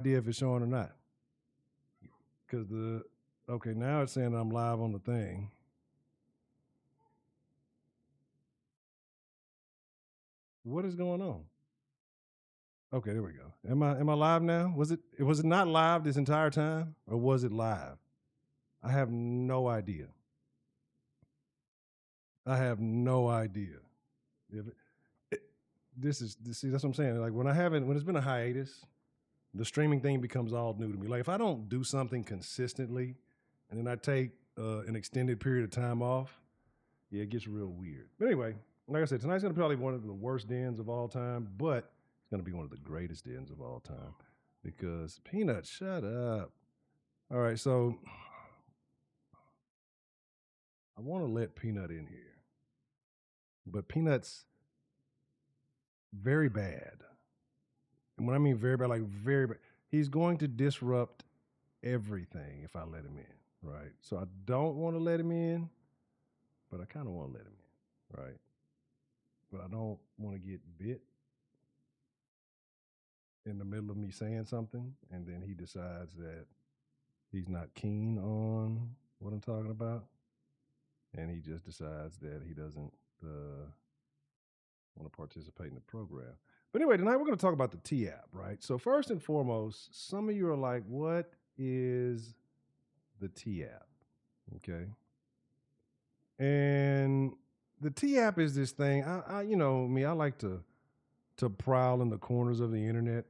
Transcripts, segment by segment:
idea if it's showing or not. Because okay, now it's saying I'm live on the thing. What is going on? Okay, there we go. Am I live now? Was it not live this entire time, or was it live? I have no idea. I have no idea. If it, see, that's what I'm saying. Like when it's been a hiatus, the streaming thing becomes all new to me. Like if I don't do something consistently, and then I take an extended period of time off, yeah, it gets real weird. But anyway, like I said, tonight's gonna be probably one of the worst dens of all time, but it's gonna be one of the greatest dens of all time because Peanut, shut up. All right, so I want to let Peanut in here, but Peanut's very bad. And when I mean very bad, like very bad, he's going to disrupt everything if I let him in, right? So I don't want to let him in, but I kind of want to let him in, right? But I don't want to get bit in the middle of me saying something, and then he decides that he's not keen on what I'm talking about, and he just decides that he doesn't want to participate in the program. But anyway, tonight we're going to talk about the T app, right? So first and foremost, some of you are like, "What is the T app?" Okay, and the T app is this thing. You know me, I like to prowl in the corners of the internet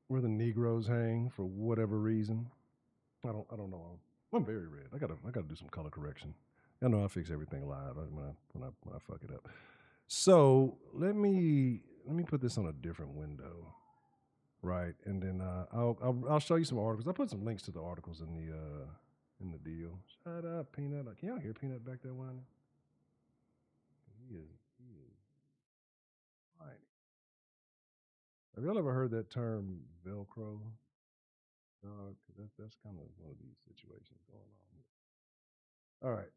where the Negroes hang for whatever reason. I don't know. I'm very red. I gotta do some color correction. I know I fix everything live when I fuck it up. So let me put this on a different window, right? And then I'll show you some articles. I put some links to the articles in the deal. Shut up, Peanut. Can y'all hear Peanut back there whining? He is whining. Have y'all ever heard that term Velcro? No, because that's kind of one of these situations going on here. All right.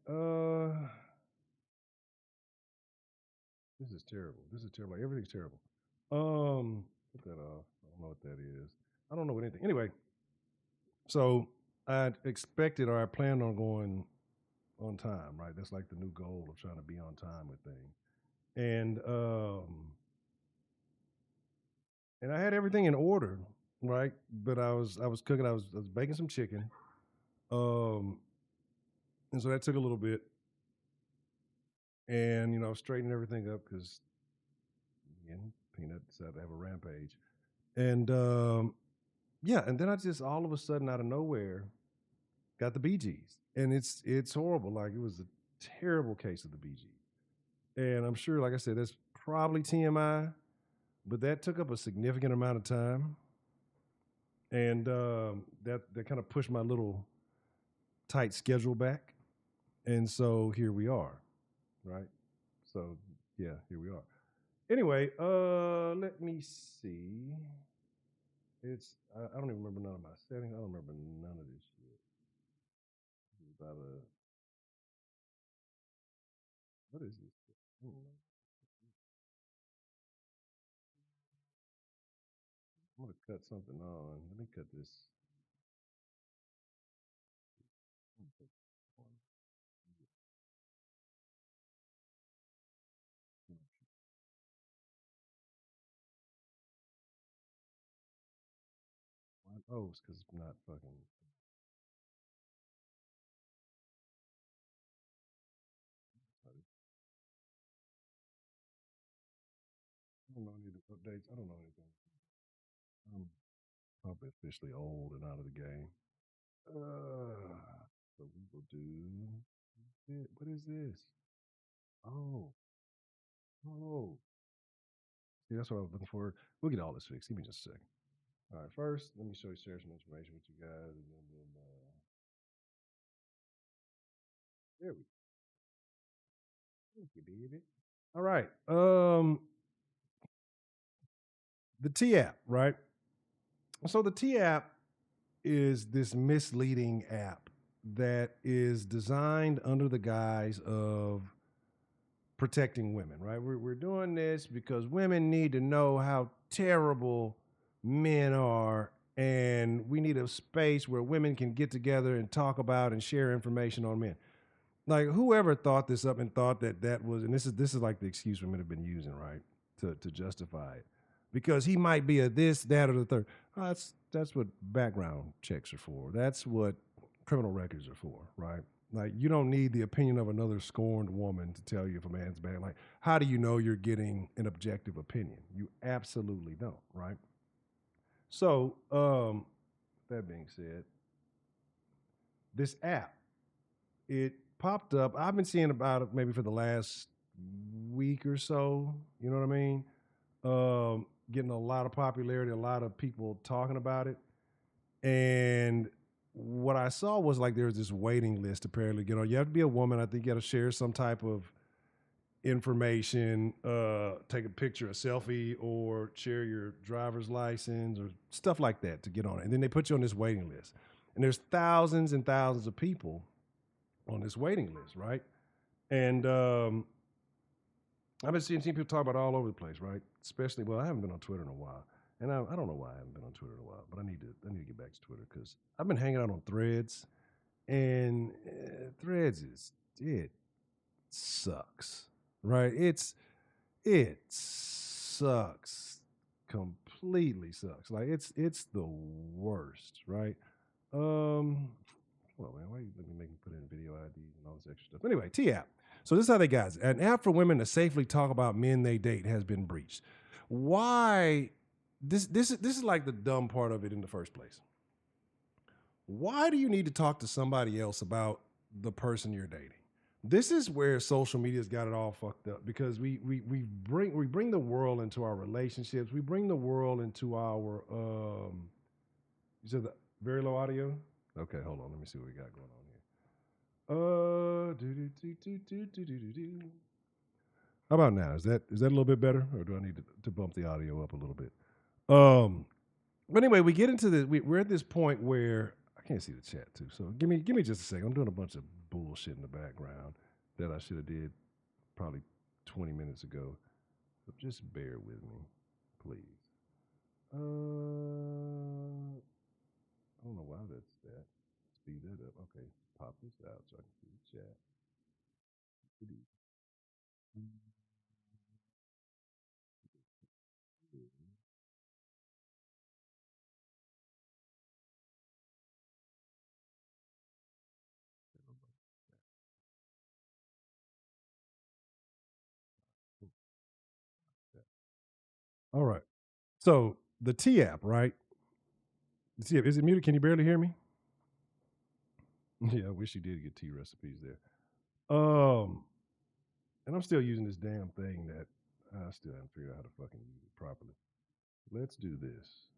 This is terrible. This is terrible. Like, everything's terrible. Put that off. I don't know what that is. I don't know what anything. Anyway, so I expected or I planned on going on time, right? That's like the new goal of trying to be on time with things. And I had everything in order, right? But I was cooking. I was baking some chicken. Um, and so that took a little bit. And straightening everything up because again, Peanut decided to have a rampage. And yeah, and then I just all of a sudden out of nowhere got the BGs, and it's horrible. Like it was a terrible case of the BGs, and I'm sure, like I said, that's probably TMI, but that took up a significant amount of time, and that kind of pushed my little tight schedule back, and so here we are, right? So yeah, here we are. Anyway, let me see. I don't even remember none of my settings. I don't remember none of this shit. This is about a what is this? I'm gonna cut something on. Let me cut this. Oh, it's because it's not fucking. I don't know any updates. I don't know anything. I'm probably officially old and out of the game. So we will do. What is this? Oh, oh. See, that's what I was looking for. We'll get all this fixed. Give me just a second. All right, first, let me share some information with you guys, and then there we go. Thank you, baby. All right. The T app, right? So the T app is this misleading app that is designed under the guise of protecting women, right? We're doing this because women need to know how terrible men are, and we need a space where women can get together and talk about and share information on men. Like whoever thought this up and thought that that was, and this is like the excuse women have been using, right, to justify it, because he might be a this, that, or the third. That's what background checks are for. That's what criminal records are for, right? Like you don't need the opinion of another scorned woman to tell you if a man's bad. Like, how do you know you're getting an objective opinion? You absolutely don't, right? So, that being said, this app, it popped up. I've been seeing about it maybe for the last week or so. You know what I mean? Getting a lot of popularity, a lot of people talking about it. And what I saw was like there was this waiting list apparently. You know, you have to be a woman. I think you got to share some type of information, take a picture, a selfie, or share your driver's license or stuff like that to get on it. And then they put you on this waiting list. And there's thousands and thousands of people on this waiting list, right? And I've been seeing people talk about it all over the place, right? Especially, well, I haven't been on Twitter in a while, and I don't know why I haven't been on Twitter in a while, but I need to get back to Twitter because I've been hanging out on Threads, and Threads it sucks, right? It sucks, completely sucks. Like it's the worst, right? Well, man, why you let me make me put in video IDs and all this extra stuff? Anyway, T app. So this is how they got it. An app for women to safely talk about men they date has been breached. Why? This is like the dumb part of it in the first place. Why do you need to talk to somebody else about the person you're dating? This is where social media's got it all fucked up because we bring the world into our relationships. We bring the world into our you said the very low audio? Okay, hold on. Let me see what we got going on here. How about now? Is that a little bit better, or do I need to bump the audio up a little bit? But anyway, we get into this. We're at this point where I can't see the chat too. So give me just a second. I'm doing a bunch of bullshit in the background that I should have did probably 20 minutes ago. So just bear with me, please. I don't know why that's that. Speed that up. Okay, pop this out so I can see the chat. All right. So the T app, right? The T app, is it muted? Can you barely hear me? Yeah, I wish you did get tea recipes there. And I'm still using this damn thing that I still haven't figured out how to fucking use it properly. Let's do this.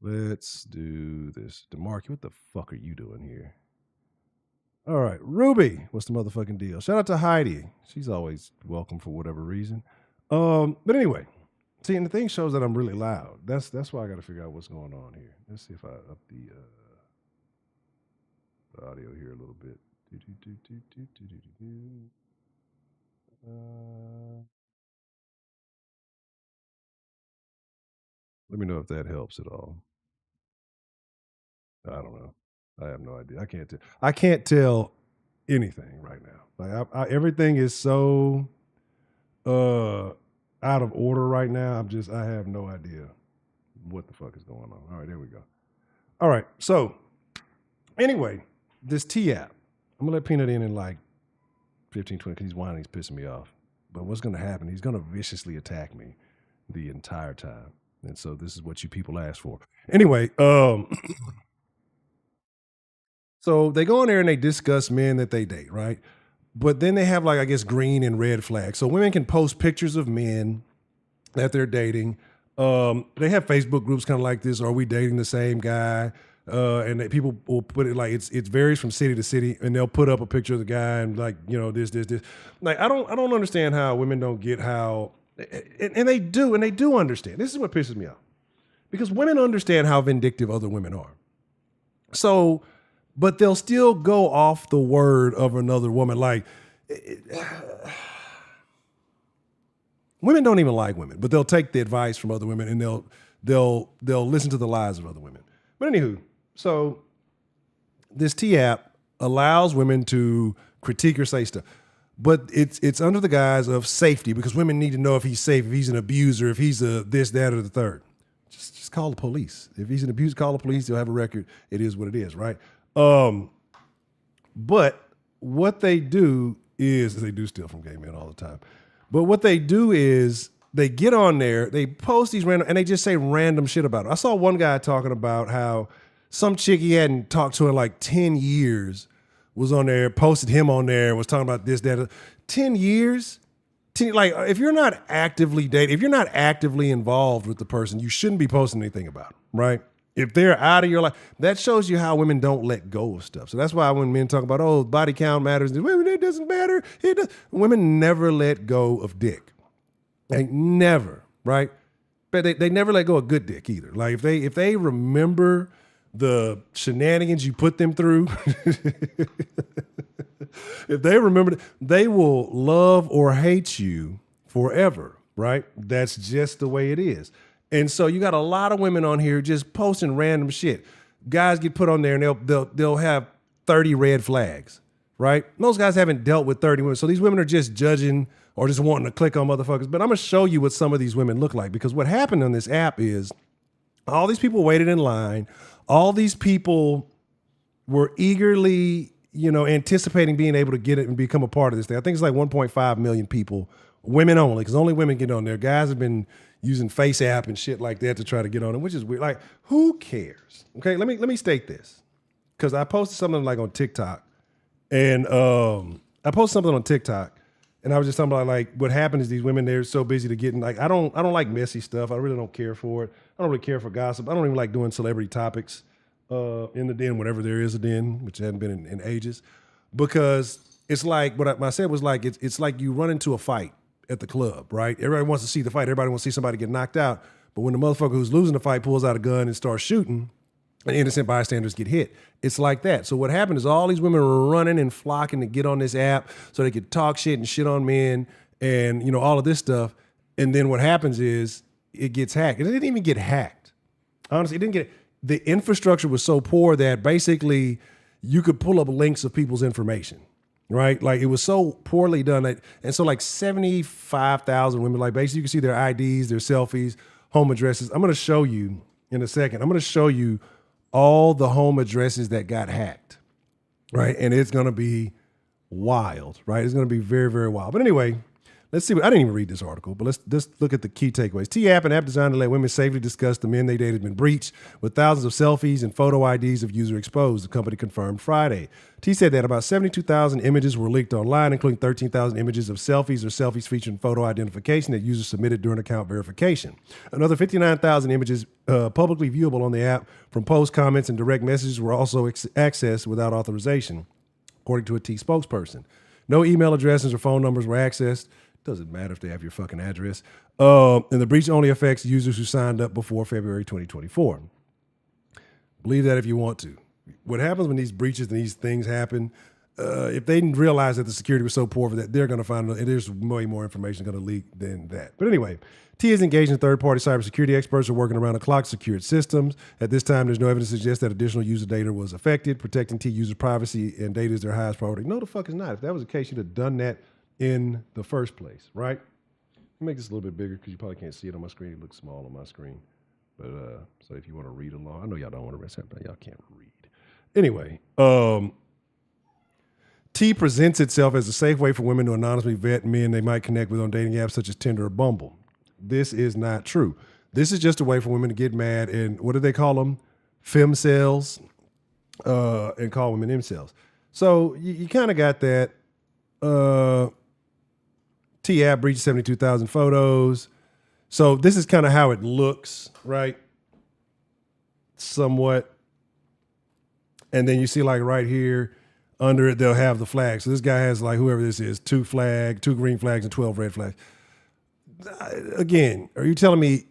Let's do this. DeMarky, what the fuck are you doing here? All right, Ruby, what's the motherfucking deal? Shout out to Heidi. She's always welcome for whatever reason. But anyway, see, and the thing shows that I'm really loud. That's why I got to figure out what's going on here. Let's see if I up the audio here a little bit. Let me know if that helps at all. I don't know. I have no idea. I can't tell. I can't tell anything right now. Like everything is so out of order right now. I have no idea what the fuck is going on. All right, there we go. All right. So anyway, this T app. I'm gonna let Peanut in like 15, 20 because he's whining, he's pissing me off. But what's gonna happen? He's gonna viciously attack me the entire time. And so this is what you people asked for. Anyway, so they go in there and they discuss men that they date, right? But then they have like I guess green and red flags. So women can post pictures of men that they're dating. They have Facebook groups kind of like this. Are we dating the same guy? People will put it like it varies from city to city, and they'll put up a picture of the guy and like this. Like I don't understand how women don't get how, and they do understand. This is what pisses me off because women understand how vindictive other women are. So, but they'll still go off the word of another woman. Like women don't even like women, but they'll take the advice from other women and they'll listen to the lies of other women. But anywho, so this T app allows women to critique or say stuff, but it's under the guise of safety because women need to know if he's safe, if he's an abuser, if he's a this, that, or the third. Just call the police. If he's an abuser, call the police. They'll have a record. It is what it is, right? But what they do is they do steal from gay men all the time. But what they do is they get on there, they post these random, and they just say random shit about it. I saw one guy talking about how some chick he hadn't talked to in like 10 years was on there, posted him on there, was talking about this, that. 10 years? Like, if you're not actively dating, if you're not actively involved with the person, you shouldn't be posting anything about them, right? If they're out of your life, that shows you how women don't let go of stuff. So that's why when men talk about, oh, body count matters, women, it doesn't matter. It does. Women never let go of dick. They never, right? But they never let go of good dick either. Like if they remember the shenanigans you put them through, if they remember, they will love or hate you forever, right? That's just the way it is. And so you got a lot of women on here just posting random shit. Guys get put on there and they'll have 30 red flags, right? Most guys haven't dealt with 30 women. So these women are just judging or just wanting to click on motherfuckers. But I'm going to show you what some of these women look like, because what happened on this app is all these people waited in line. All these people were eagerly, anticipating being able to get it and become a part of this thing. I think it's like 1.5 million people, women only, because only women get on there. Guys have been using Face App and shit like that to try to get on it, which is weird. Like, who cares? Okay, let me state this, because I posted something like on TikTok, and I posted something on TikTok, and I was just talking about like what happened is these women, they're so busy to getting like I don't like messy stuff. I really don't care for it. I don't really care for gossip. I don't even like doing celebrity topics in the den, whatever there is a den, which hadn't been in ages, because it's like what I said was like it's like you run into a fight at the club, right? Everybody wants to see the fight. Everybody wants to see somebody get knocked out. But when the motherfucker who's losing the fight pulls out a gun and starts shooting, and innocent bystanders get hit. It's like that. So what happened is all these women were running and flocking to get on this app so they could talk shit and shit on men and, all of this stuff. And then what happens is it gets hacked. And it didn't even get hacked. Honestly, it didn't get. The infrastructure was so poor that basically you could pull up links of people's information, right? Like it was so poorly done. And so like 75,000 women, like basically you can see their IDs, their selfies, home addresses. I'm going to show you in a second. I'm going to show you all the home addresses that got hacked, right? And it's going to be wild, right? It's going to be very, very wild. But anyway, let's see. I didn't even read this article, but let's look at the key takeaways. T-App, an app designed to let women safely discuss the men they dated have been breached with thousands of selfies and photo IDs of user exposed, the company confirmed Friday. T said that about 72,000 images were leaked online, including 13,000 images of selfies or selfies featuring photo identification that users submitted during account verification. Another 59,000 images publicly viewable on the app from posts, comments, and direct messages were also accessed without authorization, according to a T spokesperson. No email addresses or phone numbers were accessed. Doesn't matter if they have your fucking address. And the breach only affects users who signed up before February 2024. Believe that if you want to. What happens when these breaches and these things happen, if they didn't realize that the security was so poor for that, they're going to find out, there's way more information going to leak than that. But anyway, T is engaged in third-party cybersecurity experts who are working around the clock secured systems. At this time, there's no evidence to suggest that additional user data was affected. Protecting T user privacy and data is their highest priority. No, the fuck is not. If that was the case, you'd have done that in the first place, right? Let me make this a little bit bigger because you probably can't see it on my screen. It looks small on my screen. But so if you want to read along, I know y'all don't want to read something. Y'all can't read. Anyway, T presents itself as a safe way for women to anonymously vet men they might connect with on dating apps such as Tinder or Bumble. This is not true. This is just a way for women to get mad and what do they call them? Femcells, and call women incels. So you kind of got that. T app breached 72,000 photos. So this is kind of how it looks, right? Somewhat. And then you see like right here under it, they'll have the flag. So this guy has like, whoever this is, 2 green flags and 12 red flags. Again, are you telling me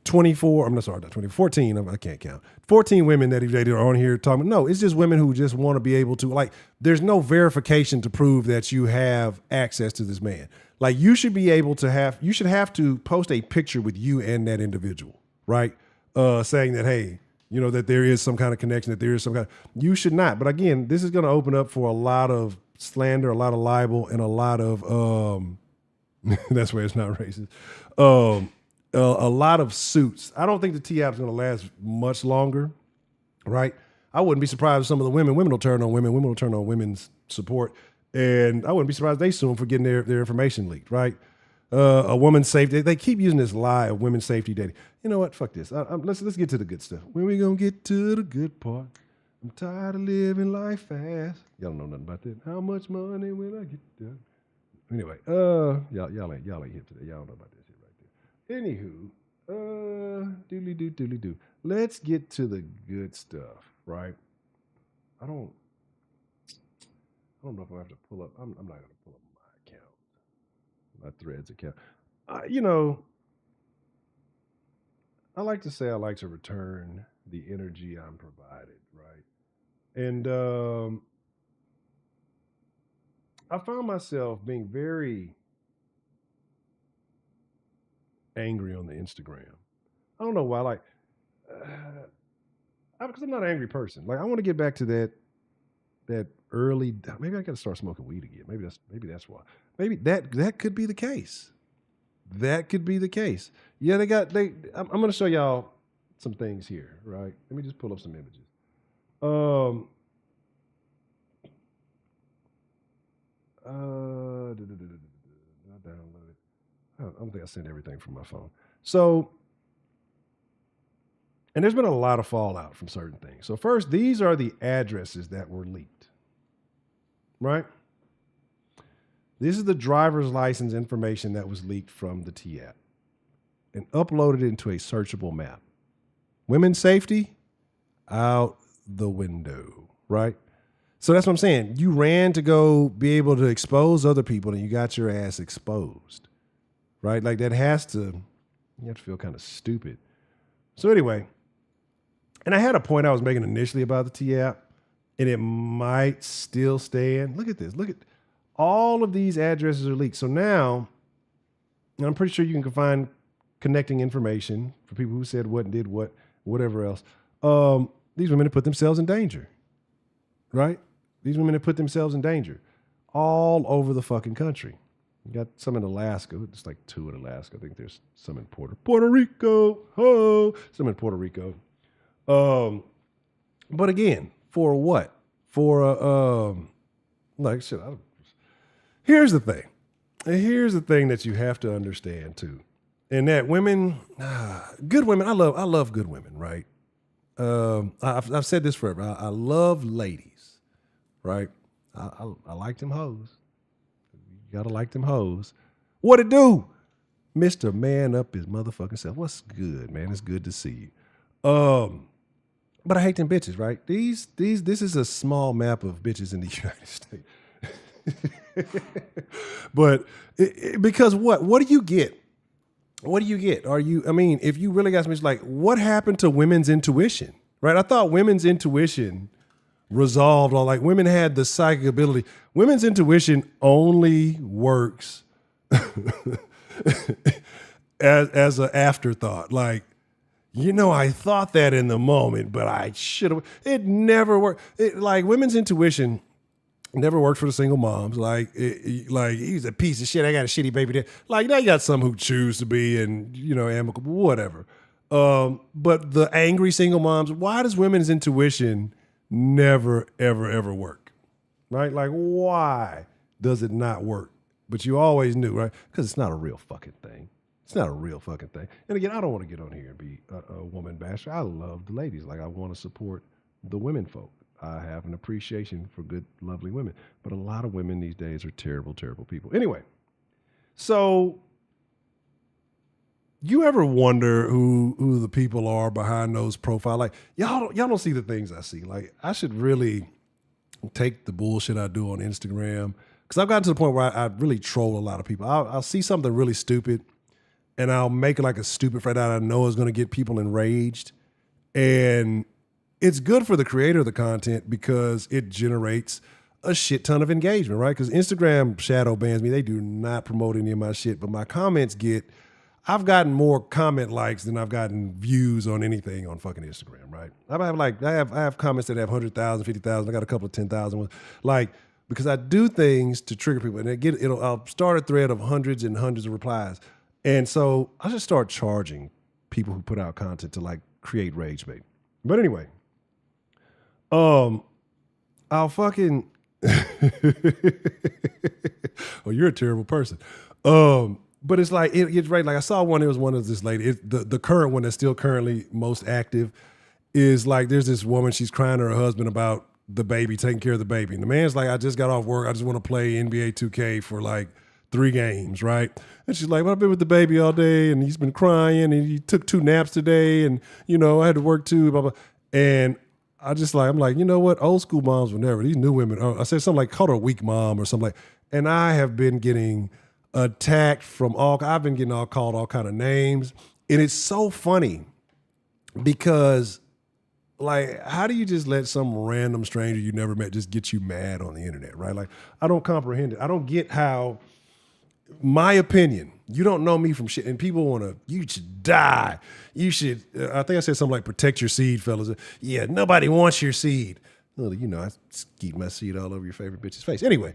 24, I'm not sorry, not 20, 14, I can't count. 14 women that he dated are on here talking. No, it's just women who just want to be able to, like, there's no verification to prove that you have access to this man. Like you should be able to have, you should have to post a picture with you and that individual, right? saying that, hey, that there is some kind of connection, that there is some kind of, you should not. But again, this is going to open up for a lot of slander, a lot of libel, and a lot of, that's where it's not racist, a lot of suits. I don't think the T-app is going to last much longer, right? I wouldn't be surprised if some of the women will turn on women will turn on women's support. And I wouldn't be surprised they sue them for getting their information leaked, right? A woman's safety. They keep using this lie of women's safety dating. You know what? Fuck this. Let's get to the good stuff. When we gonna get to the good part? I'm tired of living life fast. Y'all don't know nothing about that. How much money will I get there? Anyway, y'all ain't hip today. Y'all don't know about that shit right there. Anywho, doodly doo. Let's get to the good stuff, right? I don't know if I have to pull up. I'm not going to pull up my account, my Threads account. I like to say I like to return the energy I'm provided, right? And I found myself being very angry on the Instagram. I don't know why. Because I'm not an angry person. Like, I want to get back to that early. Maybe I got to start smoking weed again. Maybe that's why. Maybe that could be the case. That could be the case. Yeah, I'm going to show y'all some things here, right? Let me just pull up some images. I downloaded. I don't think I sent everything from my phone. So, and there's been a lot of fallout from certain things. So first, these are the addresses that were leaked, right? This is the driver's license information that was leaked from the T-app and uploaded into a searchable map. Women's safety, out the window, right? So that's what I'm saying. You ran to go be able to expose other people and you got your ass exposed, right? Like you have to feel kind of stupid. So anyway, and I had a point I was making initially about the T-app, and it might still stand. Look at this. Look at all of these addresses are leaked. So now, and I'm pretty sure you can find connecting information for people who said what and did what, whatever else. These women have put themselves in danger, right? These women have put themselves in danger all over the fucking country. You got some in Alaska. It's like 2 in Alaska. I think there's some in Puerto Rico. Oh, some in Puerto Rico. But again, for what? For like shit. Here's the thing. Here's the thing that you have to understand too, and that women, good women. I love good women, right? I've said this forever. I love ladies, right? I like them hoes. You gotta like them hoes. What it do? Mr. Man up his motherfucking self. What's good, man? It's good to see you. But I hate them bitches, right? This is a small map of bitches in the United States. But because what do you get? What do you get? If you really got some, like, what happened to women's intuition, right? I thought women's intuition resolved all, like, women had the psychic ability. Women's intuition only works as an afterthought. Like, I thought that in the moment, but I should have. It never worked. Like, women's intuition never worked for the single moms. Like, he's a piece of shit. I got a shitty baby there. Like, now you got some who choose to be and, amicable, whatever. But the angry single moms, why does women's intuition never, ever, ever work? Right? Like, why does it not work? But you always knew, right? Because it's not a real fucking thing. It's not a real fucking thing. And again, I don't want to get on here and be a woman basher. I love the ladies. Like, I want to support the women folk. I have an appreciation for good, lovely women. But a lot of women these days are terrible, terrible people. Anyway, so you ever wonder who the people are behind those profiles? Like, y'all don't see the things I see. Like, I should really take the bullshit I do on Instagram, because I've gotten to the point where I really troll a lot of people. I'll see something really stupid, and I'll make it like a stupid phrase that I know is going to get people enraged. And it's good for the creator of the content because it generates a shit ton of engagement, right? Because Instagram shadow bans me. They do not promote any of my shit, but my comments get, I've gotten more comment likes than I've gotten views on anything on fucking Instagram, right? I have comments that have 100,000, 50,000. I got a couple of 10,000 ones. Like, because I do things to trigger people, and I'll start a thread of hundreds and hundreds of replies, and so I just start charging people who put out content to like create rage bait. But anyway, I'll fucking. Oh, you're a terrible person. But it's like it's right. Like I saw one. It was one of this lady. The current one that's still currently most active is like there's this woman. She's crying to her husband about the baby, taking care of the baby. And the man's like, I just got off work. I just want to play NBA 2K for like 3 games, right? And she's like, well, I've been with the baby all day, and he's been crying, and he took 2 naps today, and I had to work too, blah blah. And I'm like, you know what? Old school moms will never. These new women. I said something like, call her a weak mom or something like. And I have been getting attacked from I've been getting called all kind of names, and it's so funny because, like, how do you just let some random stranger you never met just get you mad on the internet, right? Like, I don't comprehend it. I don't get how. My opinion, you don't know me from shit, and people you should die. You should, I think I said something like, protect your seed, fellas. Yeah, nobody wants your seed. Well, I skeet my seed all over your favorite bitch's face. Anyway,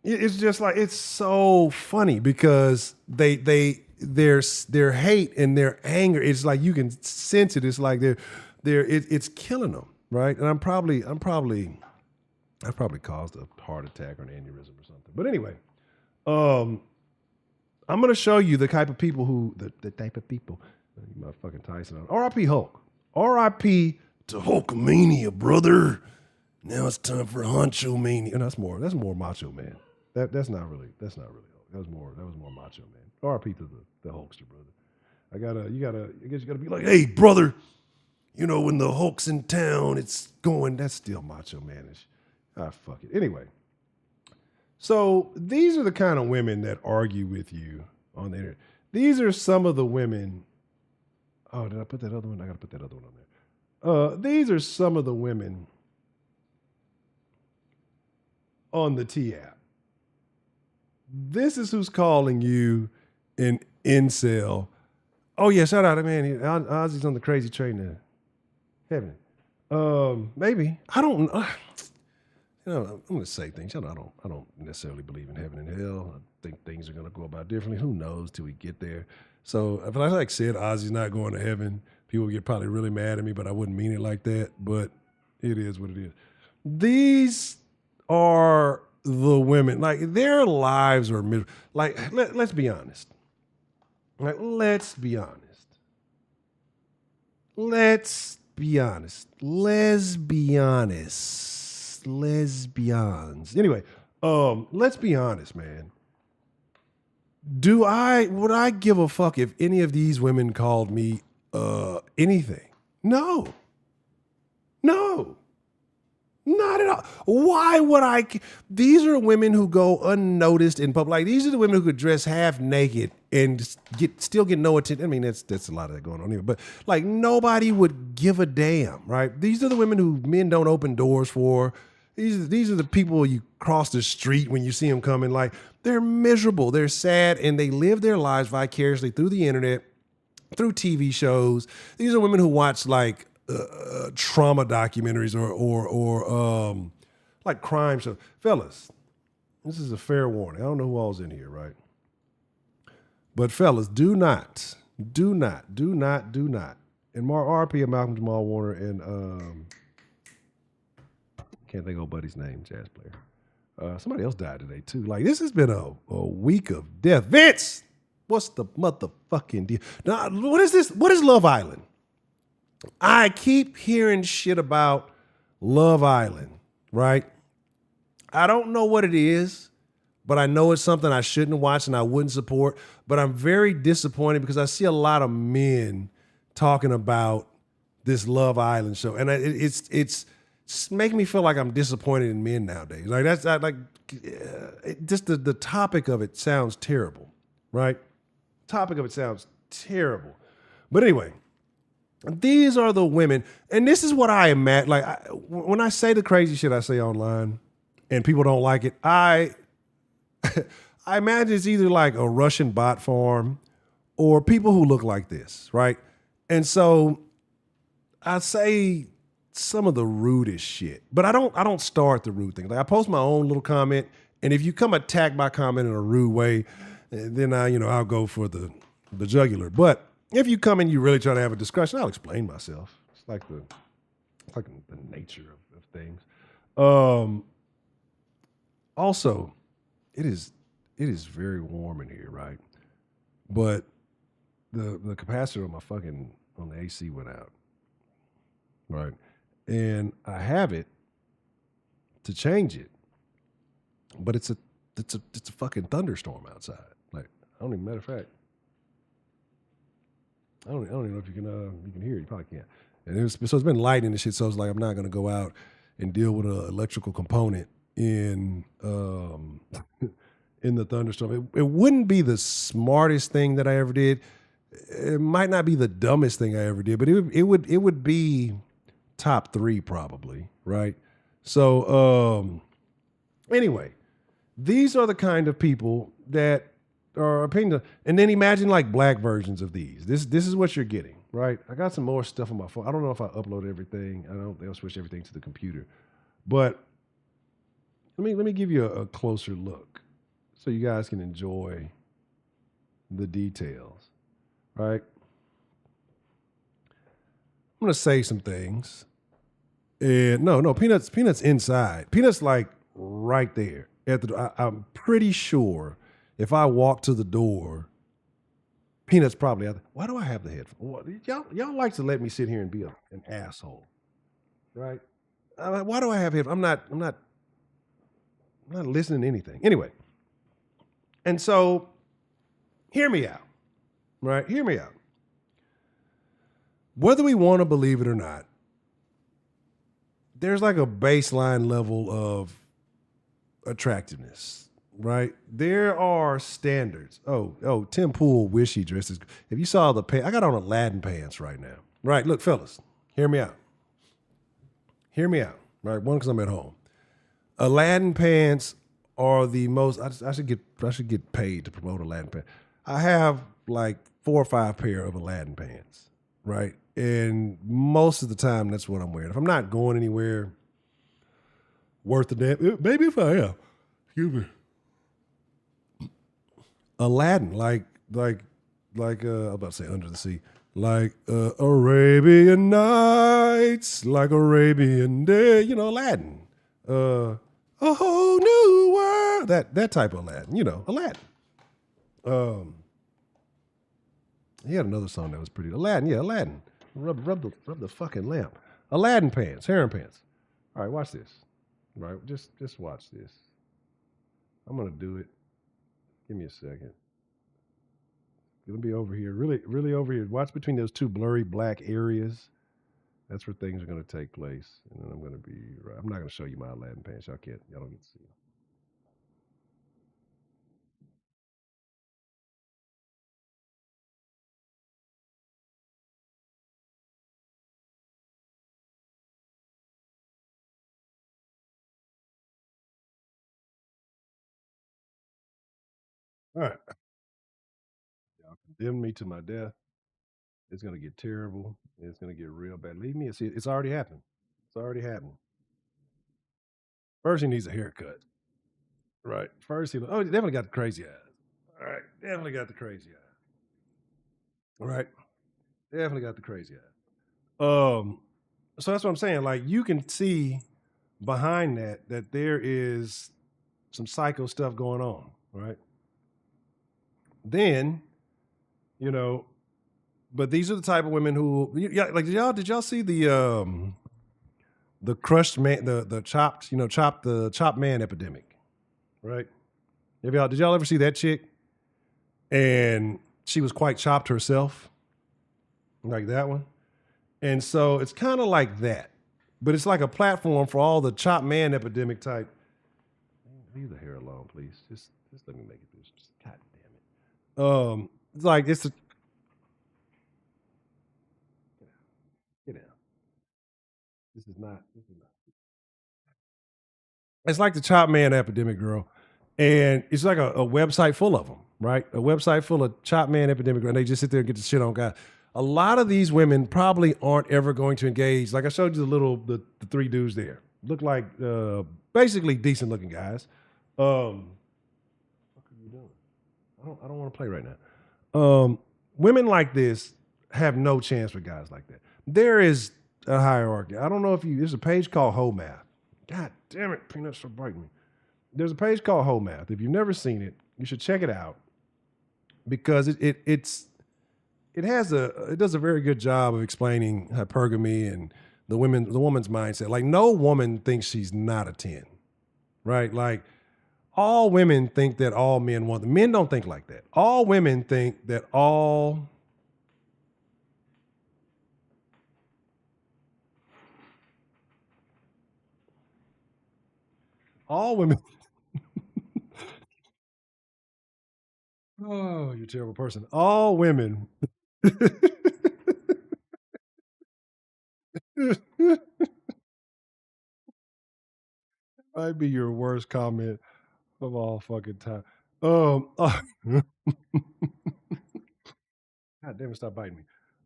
it's just like, it's so funny because their hate and their anger, it's like you can sense it. It's like it's killing them, right? And I've probably caused a heart attack or an aneurysm or something. But anyway, I'm going to show you the type of people the type of people, my fucking Tyson on. R.I.P. Hulk. R.I.P. to Hulkamania, brother. Now it's time for Honcho Mania. And that's more Macho Man. That's not really Hulk. That was more Macho Man. R.I.P. to the Hulkster, brother. I guess you gotta be like, hey, brother, when the Hulk's in town, it's going, that's still Macho Man-ish. Fuck it. Anyway. So these are the kind of women that argue with you on the internet. These are some of the women. Oh, did I put that other one? I got to put that other one on there. These are some of the women on the T app. This is who's calling you an incel. Oh yeah, shout out, man. Ozzy's on the crazy train to heaven. Maybe. I don't know. I'm going to say things. I don't necessarily believe in heaven and hell. I think things are going to go about differently. Who knows till we get there? So if I said Ozzy's not going to heaven, people would get probably really mad at me, but I wouldn't mean it like that. But it is what it is. These are the women. Like, their lives are miserable. Like, let's be honest. Like, let's be honest. Let's be honest. Lesbians. Anyway, let's be honest, man. Would I give a fuck if any of these women called me anything? No. Not at all. Why would I? These are women who go unnoticed in public. Like, these are the women who could dress half naked and still get no attention. I mean, that's a lot of that going on here. But like, nobody would give a damn, right? These are the women who men don't open doors for. These are the people you cross the street when you see them coming. Like, they're miserable, they're sad, and they live their lives vicariously through the internet, through TV shows. These are women who watch like trauma documentaries or like crime shows. Fellas, this is a fair warning. I don't know who all's in here, right? But fellas, do not. And RP of Malcolm Jamal Warner and can't think of buddy's name, jazz player. Somebody else died today too. Like, this has been a week of death. Vince, what's the motherfucking deal? Now, what is this? What is Love Island? I keep hearing shit about Love Island, right? I don't know what it is, but I know it's something I shouldn't watch and I wouldn't support. But I'm very disappointed because I see a lot of men talking about this Love Island show, and it's making me feel like I'm disappointed in men nowadays. Like, just the topic of it sounds terrible, right? Topic of it sounds terrible. But anyway, these are the women, and this is what I imagine. Like, when I say the crazy shit I say online, and people don't like it, I imagine it's either like a Russian bot farm, or people who look like this, right? And so I say some of the rudest shit, but I don't start the rude thing. Like I post my own little comment, and if you come attack my comment in a rude way, then I'll go for the jugular. But if you come and you really try to have a discussion, I'll explain myself. It's like the nature of things. Um, Also, it is very warm in here, right? But the capacitor on the AC went out, right? And I have it to change it, but it's a fucking thunderstorm outside. Like I don't even matter of fact, I don't even know if you can hear it. You probably can't. And so it's been lightning and shit. So it's like I'm not gonna go out and deal with an electrical component in in the thunderstorm. It wouldn't be the smartest thing that I ever did. It might not be the dumbest thing I ever did, but it would be top three probably, right? So anyway, these are the kind of people that are opinion. And then imagine like black versions of these. This is what you're getting, right? I got some more stuff on my phone. I don't know if I upload everything. I don't. They'll switch everything to the computer, but let me give you a closer look so you guys can enjoy the details, right? I'm gonna say some things. And no, peanuts inside. Peanuts like right there at the. I'm pretty sure if I walk to the door, peanuts probably. Why do I have the headphone? Y'all like to let me sit here and be an asshole, right? Why do I have headphones? I'm not listening to anything. Anyway, and so hear me out, right? Hear me out. Whether we want to believe it or not, there's like a baseline level of attractiveness, right? There are standards. Tim Pool wish he dressed as. If you saw the pants, I got on Aladdin pants right now. Right, look, fellas, hear me out. Hear me out. Right, one because I'm at home. Aladdin pants are the most. I should get paid to promote Aladdin pants. I have like 4 or 5 pair of Aladdin pants, right? And most of the time, that's what I'm wearing. If I'm not going anywhere worth the damn, maybe if I am, excuse me, Aladdin, I'm about to say Under the Sea, like Arabian Nights, like Arabian Day, Aladdin, a whole new world, that type of Aladdin, Aladdin. Um, he had another song that was pretty Aladdin, yeah, Aladdin. Rub the fucking lamp. Aladdin pants, harem pants. All right, watch this. Right, just watch this. I'm gonna do it. Give me a second. It'll be over here, really, really over here. Watch between those two blurry black areas. That's where things are gonna take place, and then I'm gonna be. Right. I'm not gonna show you my Aladdin pants. Y'all don't get to see them. All right, y'all condemn me to my death. It's gonna get terrible. It's gonna get real bad. Leave me. See, it's already happened. It's already happened. First, he needs a haircut. Right. First, he definitely got the crazy eyes. All right, definitely got the crazy eyes. All right, definitely got the crazy eyes. So that's what I'm saying. Like you can see behind that there is some psycho stuff going on. Right. Then, you know, but these are the type of women who, yeah, like did y'all see the crushed man, the chopped, chopped the chopped man epidemic, right? Did y'all ever see that chick? And she was quite chopped herself, like that one. And so it's kind of like that, but it's like a platform for all the chopped man epidemic type. Leave the hair alone, please. Just let me make it through. Just God damn it. It's like it's a get down. This is not. This is not. It's like the chop man epidemic, girl, and it's like a website full of them. right? A website full of chop man epidemic, and they just sit there and get the shit on guys. A lot of these women probably aren't ever going to engage. Like I showed you the three dudes there. Look like basically decent looking guys. What are you doing? I don't want to play right now. Women like this have no chance with guys like that. There is a hierarchy. I don't know if you. There's a page called Hoe Math. God damn it, peanuts for biting me. There's a page called Hoe Math. If you've never seen it, you should check it out because it does a very good job of explaining hypergamy and the woman's mindset. Like no woman thinks she's not a 10, right? Like all women think that all men want them. Men don't think like that. All women think that all women. Oh, you're a terrible person. All women. Might be your worst comment of all fucking time. God damn it, stop biting me.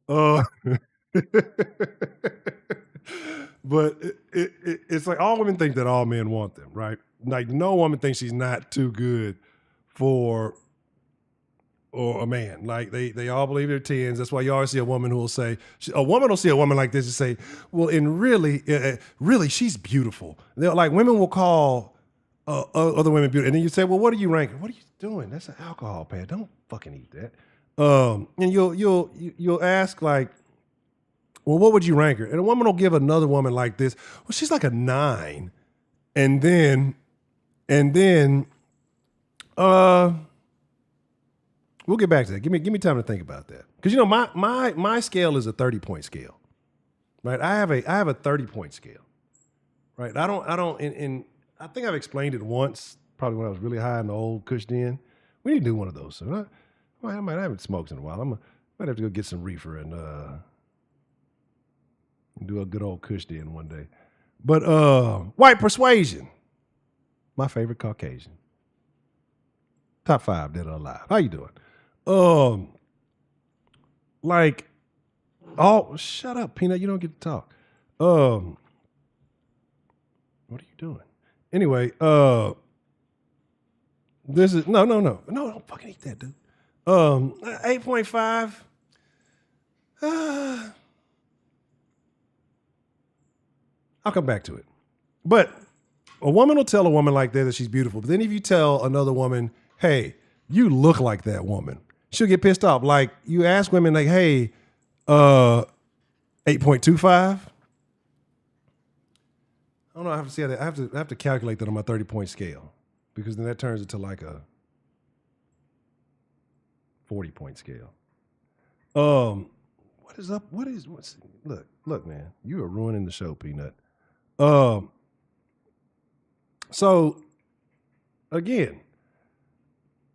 Uh, but it's like all women think that all men want them, right? Like no woman thinks she's not too good for or a man. Like they all believe they're tens. That's why you always see a woman who will say, a woman will see a woman like this and say, well, really, she's beautiful. They're like women will call other women beautiful. And then you say, well, what are you ranking? What are you doing? That's an alcohol pad. Don't fucking eat that. And you'll ask like, well, what would you rank her? And a woman will give another woman like this, well, she's like a 9. And then uh we'll get back to that. Give me time to think about that. Because you know, my scale is a 30-point scale. Right? I have a 30-point scale. Right. And I think I've explained it once, probably when I was really high in the old Kush Den. We need to do one of those. So I haven't smoked in a while. Might have to go get some reefer and do a good old Kush Den one day. But white persuasion, my favorite Caucasian. Top 5 that are alive. How you doing? Like, oh, shut up, Peanut. You don't get to talk. What are you doing? Anyway, this is no, don't fucking eat that, dude. 8.5. I'll come back to it. But a woman will tell a woman like that she's beautiful. But then if you tell another woman, hey, you look like that woman, she'll get pissed off. Like you ask women like, hey, 8.25. I don't know. I have to see that. I have to calculate that on my 30-point scale because then that turns into like a 40-point scale. What is up? What's look, man, you are ruining the show, Peanut. So again,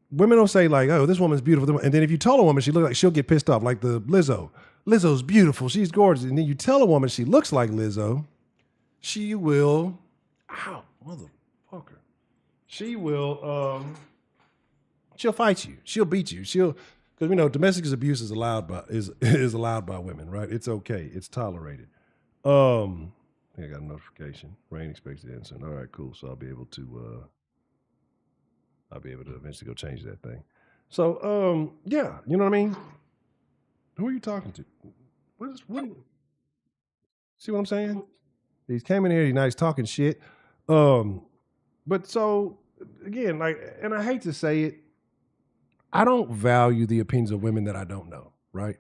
women will say like, "Oh, this woman's beautiful," and then if you tell a woman she looks like, she'll get pissed off. Like the Lizzo. Lizzo's beautiful. She's gorgeous. And then you tell a woman she looks like Lizzo, she will, ow, motherfucker. She will, she'll fight you. She'll beat you. Because we know domestic abuse is allowed by women, right? It's okay. It's tolerated. I think I got a notification. Rain expected to end soon. All right, cool. So I'll be able to eventually go change that thing. So yeah, you know what I mean? Who are you talking to? What see what I'm saying? He's came in here, he's talking shit. But so again, like, and I hate to say it, I don't value the opinions of women that I don't know, right?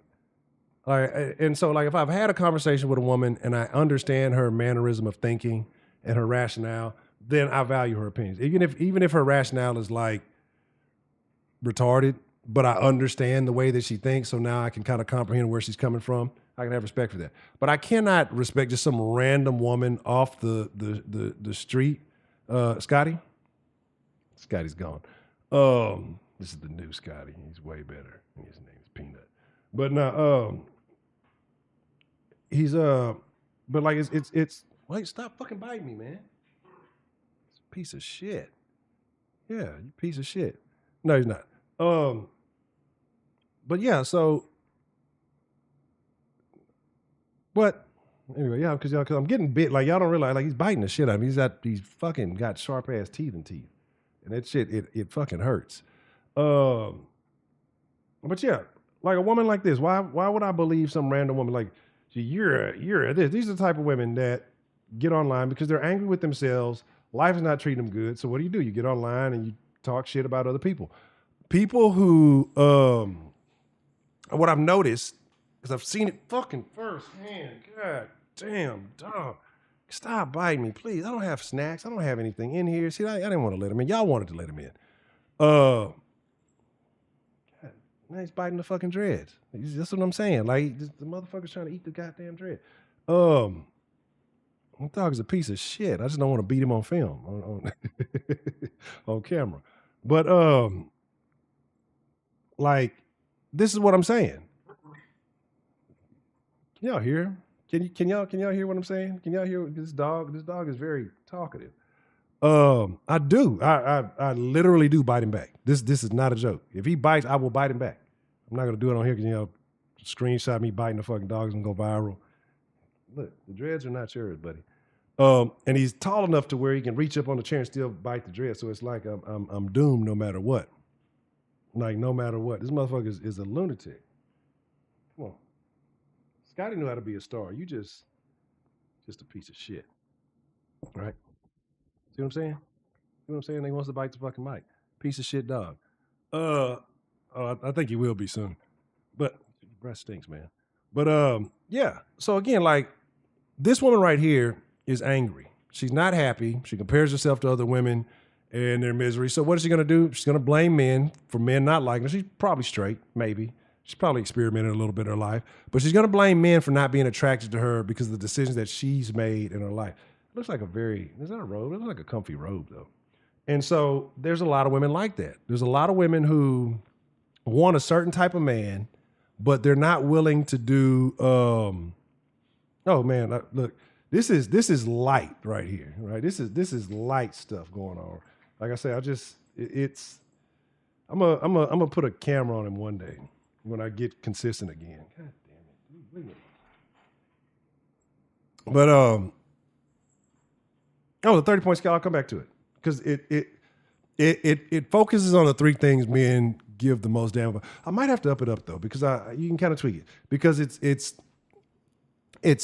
And so like if I've had a conversation with a woman and I understand her mannerism of thinking and her rationale, then I value her opinions. Even if her rationale is like retarded, but I understand the way that she thinks, so now I can kind of comprehend where she's coming from. I can have respect for that. But I cannot respect just some random woman off the street. Scotty? Scotty's gone. This is the new Scotty. He's way better. His name is Peanut. But now, he's but like it's wait, stop fucking biting me, man. It's a piece of shit. Yeah, you piece of shit. No, he's not. Um, but yeah, so but anyway, yeah, because I'm getting bit. Like y'all don't realize, like he's biting the shit out of me. He's fucking got sharp ass teeth and teeth, and that shit it fucking hurts. Um, but yeah, like a woman like this, why would I believe some random woman like you're this? These are the type of women that get online because they're angry with themselves. Life is not treating them good. So what do? You get online and you talk shit about other people. People who what I've noticed, because I've seen it fucking firsthand. God damn, dog. Stop biting me, please. I don't have snacks. I don't have anything in here. See, I didn't want to let him in. Y'all wanted to let him in. God, now he's biting the fucking dreads. That's what I'm saying. Like, the motherfucker's trying to eat the goddamn dread. My dog is a piece of shit. I just don't want to beat him on film, on camera. But, like, this is what I'm saying. Can y'all hear? Can y'all hear what I'm saying? Can y'all hear this dog? This dog is very talkative. I do. I literally do bite him back. This is not a joke. If he bites, I will bite him back. I'm not gonna do it on here because screenshot me biting the fucking dogs and go viral. Look, the dreads are not yours, buddy. And he's tall enough to where he can reach up on the chair and still bite the dread. So it's like I'm doomed no matter what. Like no matter what, this motherfucker is a lunatic. Come on. Scotty knew how to be a star. You just a piece of shit. Right? See what I'm saying? See what I'm saying? He wants to bite the fucking mic. Piece of shit dog. I think he will be soon. But breath stinks, man. But yeah. So again, like this woman right here is angry. She's not happy. She compares herself to other women and their misery. So what is she gonna do? She's gonna blame men for men not liking her. She's probably straight, maybe. She's probably experimented a little bit in her life, but she's gonna blame men for not being attracted to her because of the decisions that she's made in her life. It looks like is that a robe? It looks like a comfy robe though. And so there's a lot of women like that. There's a lot of women who want a certain type of man, but they're not willing to do. Oh man, look, this is light right here, right? This is light stuff going on. Like I say, I'm gonna put a camera on him one day when I get consistent again. God damn it, but the 30-point scale. I'll come back to it because it focuses on the three things men give the most damn about. I might have to up it up though because you can kind of tweak it because it's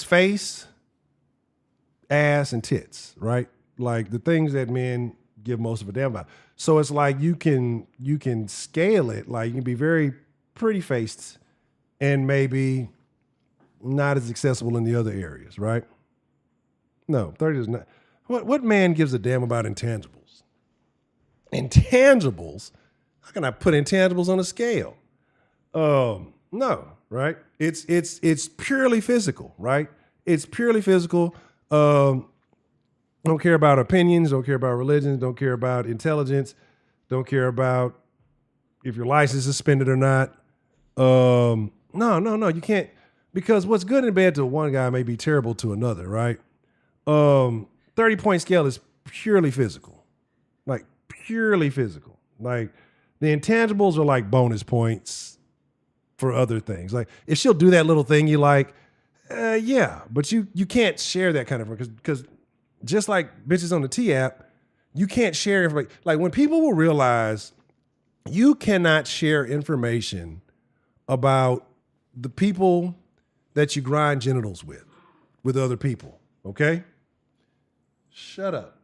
face, ass, and tits, right? Like the things that men give most of a damn about. So it's like you can scale it. Like you can be very pretty faced and maybe not as accessible in the other areas, right? No, 30 is not. What man gives a damn about intangibles? Intangibles? How can I put intangibles on a scale? No, right? It's purely physical, right? It's purely physical. Don't care about opinions, don't care about religions, don't care about intelligence, don't care about if your license is suspended or not. No, you can't, because what's good and bad to one guy may be terrible to another, right? 30-point scale is purely physical, like purely physical. Like the intangibles are like bonus points for other things. Like if she'll do that little thing you like, yeah, but you can't share that kind of because just like bitches on the T app, you can't share information. Like when people will realize you cannot share information about the people that you grind genitals with other people, okay? Shut up.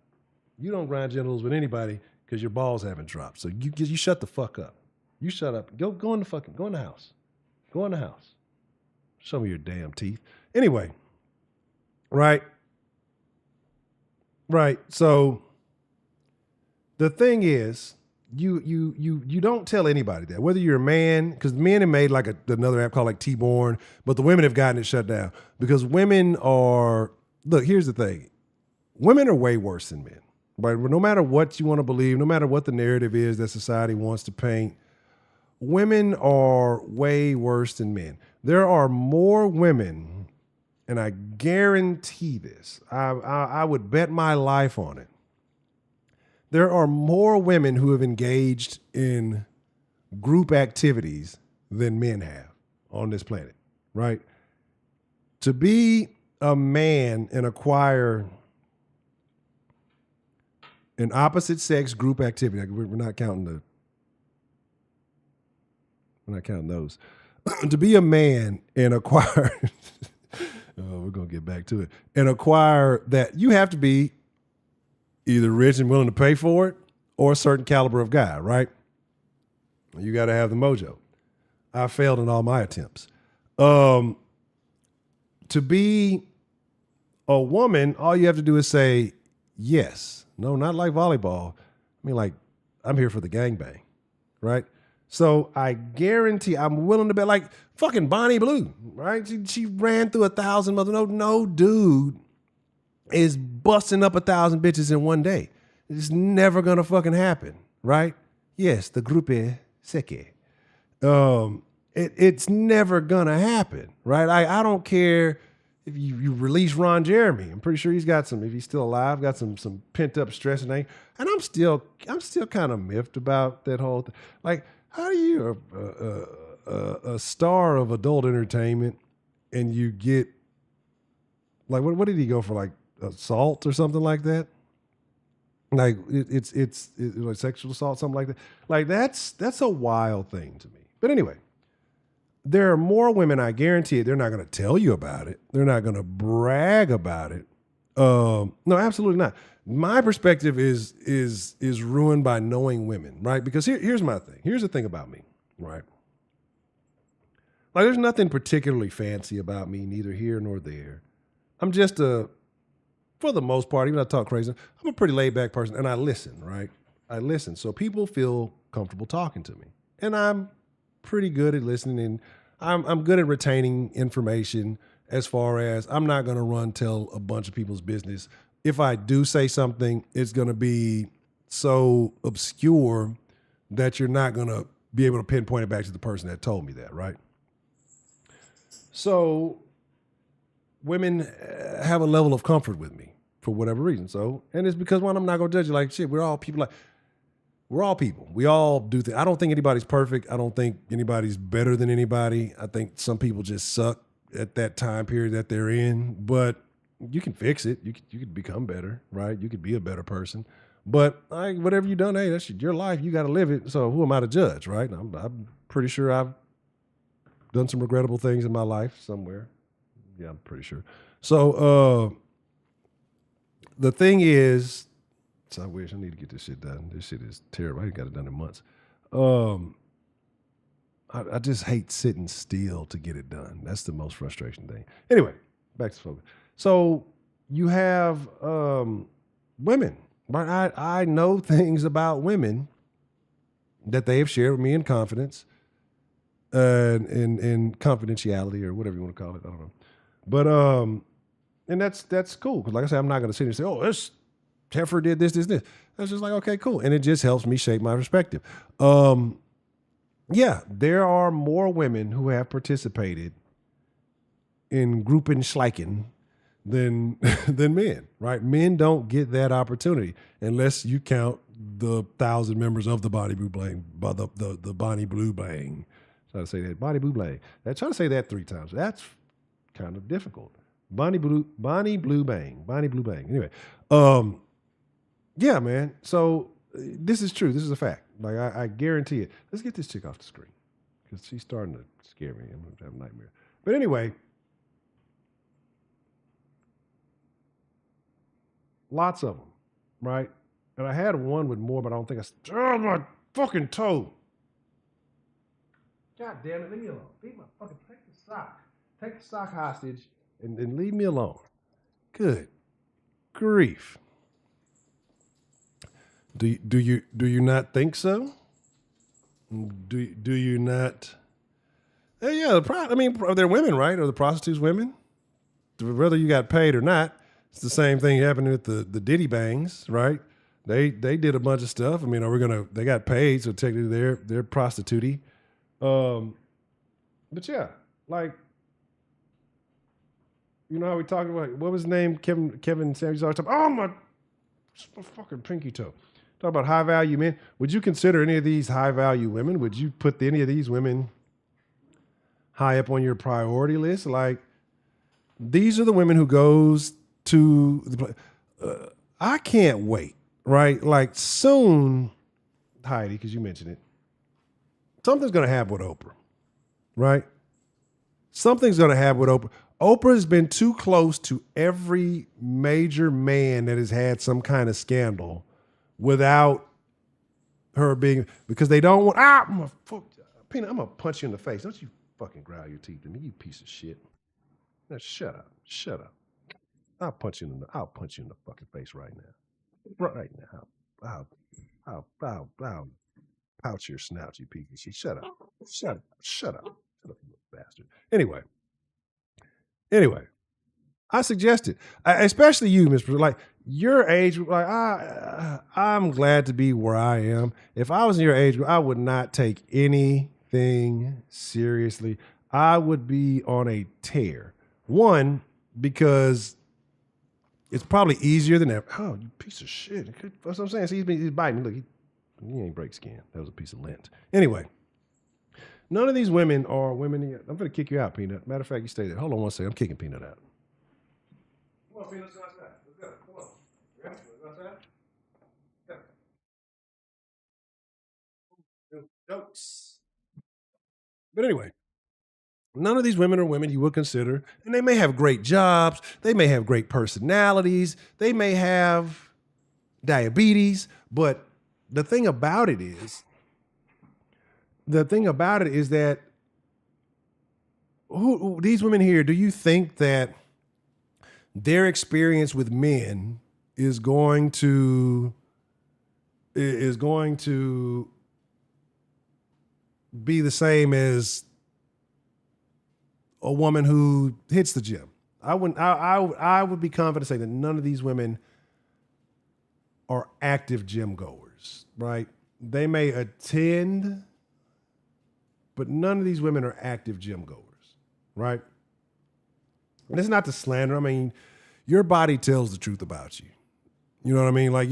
You don't grind genitals with anybody because your balls haven't dropped. So you shut the fuck up. You shut up. Go in the house. Go in the house. Show me your damn teeth. Anyway, right? Right. So the thing is, you don't tell anybody that, whether you're a man, because men have made like another app called like T-Born, but the women have gotten it shut down because women are, look, here's the thing. Women are way worse than men, right? No matter what you want to believe, no matter what the narrative is that society wants to paint, women are way worse than men. There are more women, and I guarantee this, I would bet my life on it. There are more women who have engaged in group activities than men have on this planet, right? To be a man and acquire an opposite sex group activity, like we're not counting those. To be a man and acquire, we're gonna get back to it, and acquire that, you have to be either rich and willing to pay for it or a certain caliber of guy, right? You got to have the mojo. I failed in all my attempts. To be a woman, all you have to do is say yes. No, not like volleyball. I mean, like, I'm here for the gangbang, right? So I guarantee I'm willing to bet, like fucking Bonnie Blue, right? She ran through 1,000 mothers. No dude is busting up 1,000 bitches in one day. It's never gonna fucking happen, right? Yes, the gruppe seke. It's never gonna happen, right? I don't care if you release Ron Jeremy. I'm pretty sure he's got some, if he's still alive, got some pent up stress and anger. And I'm still kind of miffed about that whole thing. Like, how do you a star of adult entertainment and you get, like, what did he go for, like assault or something like that? Like it's like sexual assault, something like that. Like that's a wild thing to me. But anyway, there are more women, I guarantee it, they're not going to tell you about it. They're not going to brag about it. No, absolutely not. My perspective is ruined by knowing women, right? Because here's my thing. Here's the thing about me, right? Like, there's nothing particularly fancy about me, neither here nor there. I'm just for the most part, even though I talk crazy, I'm a pretty laid back person, and I listen, right? I listen. So people feel comfortable talking to me. And I'm pretty good at listening, and I'm good at retaining information, as far as I'm not going to run tell a bunch of people's business. If I do say something, it's going to be so obscure that you're not going to be able to pinpoint it back to the person that told me that, right? So women have a level of comfort with me for whatever reason. So, and it's because, one, I'm not going to judge you. Like, shit, we're all people. Like, we're all people. We all do things. I don't think anybody's perfect. I don't think anybody's better than anybody. I think some people just suck at that time period that they're in, but you can fix it. You could become better, right? You could be a better person. But whatever you've done, hey, that's your life. You got to live it. So who am I to judge, right? I'm pretty sure I've done some regrettable things in my life somewhere. Yeah, I'm pretty sure. So the thing is, so I wish I need to get this shit done. This shit is terrible. I ain't got it done in months. I just hate sitting still to get it done. That's the most frustration thing. Anyway, back to focus. So you have women, right? I know things about women that they have shared with me in confidence, in confidentiality, or whatever you want to call it. I don't know. But and that's cool, because like I said, I'm not going to sit here and say, oh, this Teffer did this. That's just like, okay, cool. And it just helps me shape my perspective. Yeah, there are more women who have participated in Gruppenschleichen than men, right? Men don't get that opportunity unless you count the 1,000 members of the Bonnie Blue Bang, the Bonnie Blue Bang. Try to say that, Bonnie Blue Bang. I try to say that 3 times. That's kind of difficult. Bonnie Blue Bang. Anyway, yeah, man. So this is true. This is a fact. Like, I guarantee it. Let's get this chick off the screen, because she's starting to scare me. I'm going to have a nightmare. But anyway, lots of them, right? And I had one with more, but I don't think oh, my fucking toe. God damn it, leave me alone. Take the sock. Take the sock hostage and leave me alone. Good grief. Do you not think so? Do you not? Yeah, I mean, they're women, right? Are the prostitutes women? Whether you got paid or not, it's the same thing happening with the Diddy Bangs, right? They did a bunch of stuff. I mean, they got paid, so technically they're prostitute-y. But yeah, like, you know how we talking about, what was his name? Kevin Samuels always talking, oh, my fucking pinky toe. Talk about high value men. Would you consider any of these high value women? Would you put any of these women high up on your priority list? Like, these are the women who goes to the. I can't wait. Right, like soon, Heidi, because you mentioned it. Something's gonna happen with Oprah. Right, something's gonna happen with Oprah. Oprah has been too close to every major man that has had some kind of scandal without her being, because they don't want. Peanut, I'm gonna punch you in the face. Don't you fucking growl your teeth at me, you piece of shit. Now shut up. Shut up. I'll punch you in the fucking face right now. Right now. I'll pouch your snout, you piece of shit. Shut up. Shut up. Shut up. Shut up, you little bastard. Anyway, I suggested, especially you, Mr. Like your age, like I'm glad to be where I am. If I was in your age group, I would not take anything seriously. I would be on a tear. One, because it's probably easier than ever. Oh, you piece of shit. That's what I'm saying. See, he's biting me. Look, he ain't break skin. That was a piece of lint. Anyway, none of these women are women. I'm going to kick you out, Peanut. Matter of fact, you stay there. Hold on one second. I'm kicking Peanut out. Come on, Peanut. Let's go outside. Let's go. Come on. Ready? Let's go outside. Go. Jokes. But anyway, none of these women are women you would consider, and they may have great jobs. They may have great personalities. They may have diabetes. But the thing about it is that these women here, do you think that their experience with men is going to be the same as a woman who hits the gym? I would be confident to say that none of these women are active gym goers, right? They may attend, but none of these women are active gym goers, right? And it's not to slander. I mean, your body tells the truth about you. You know what I mean? Like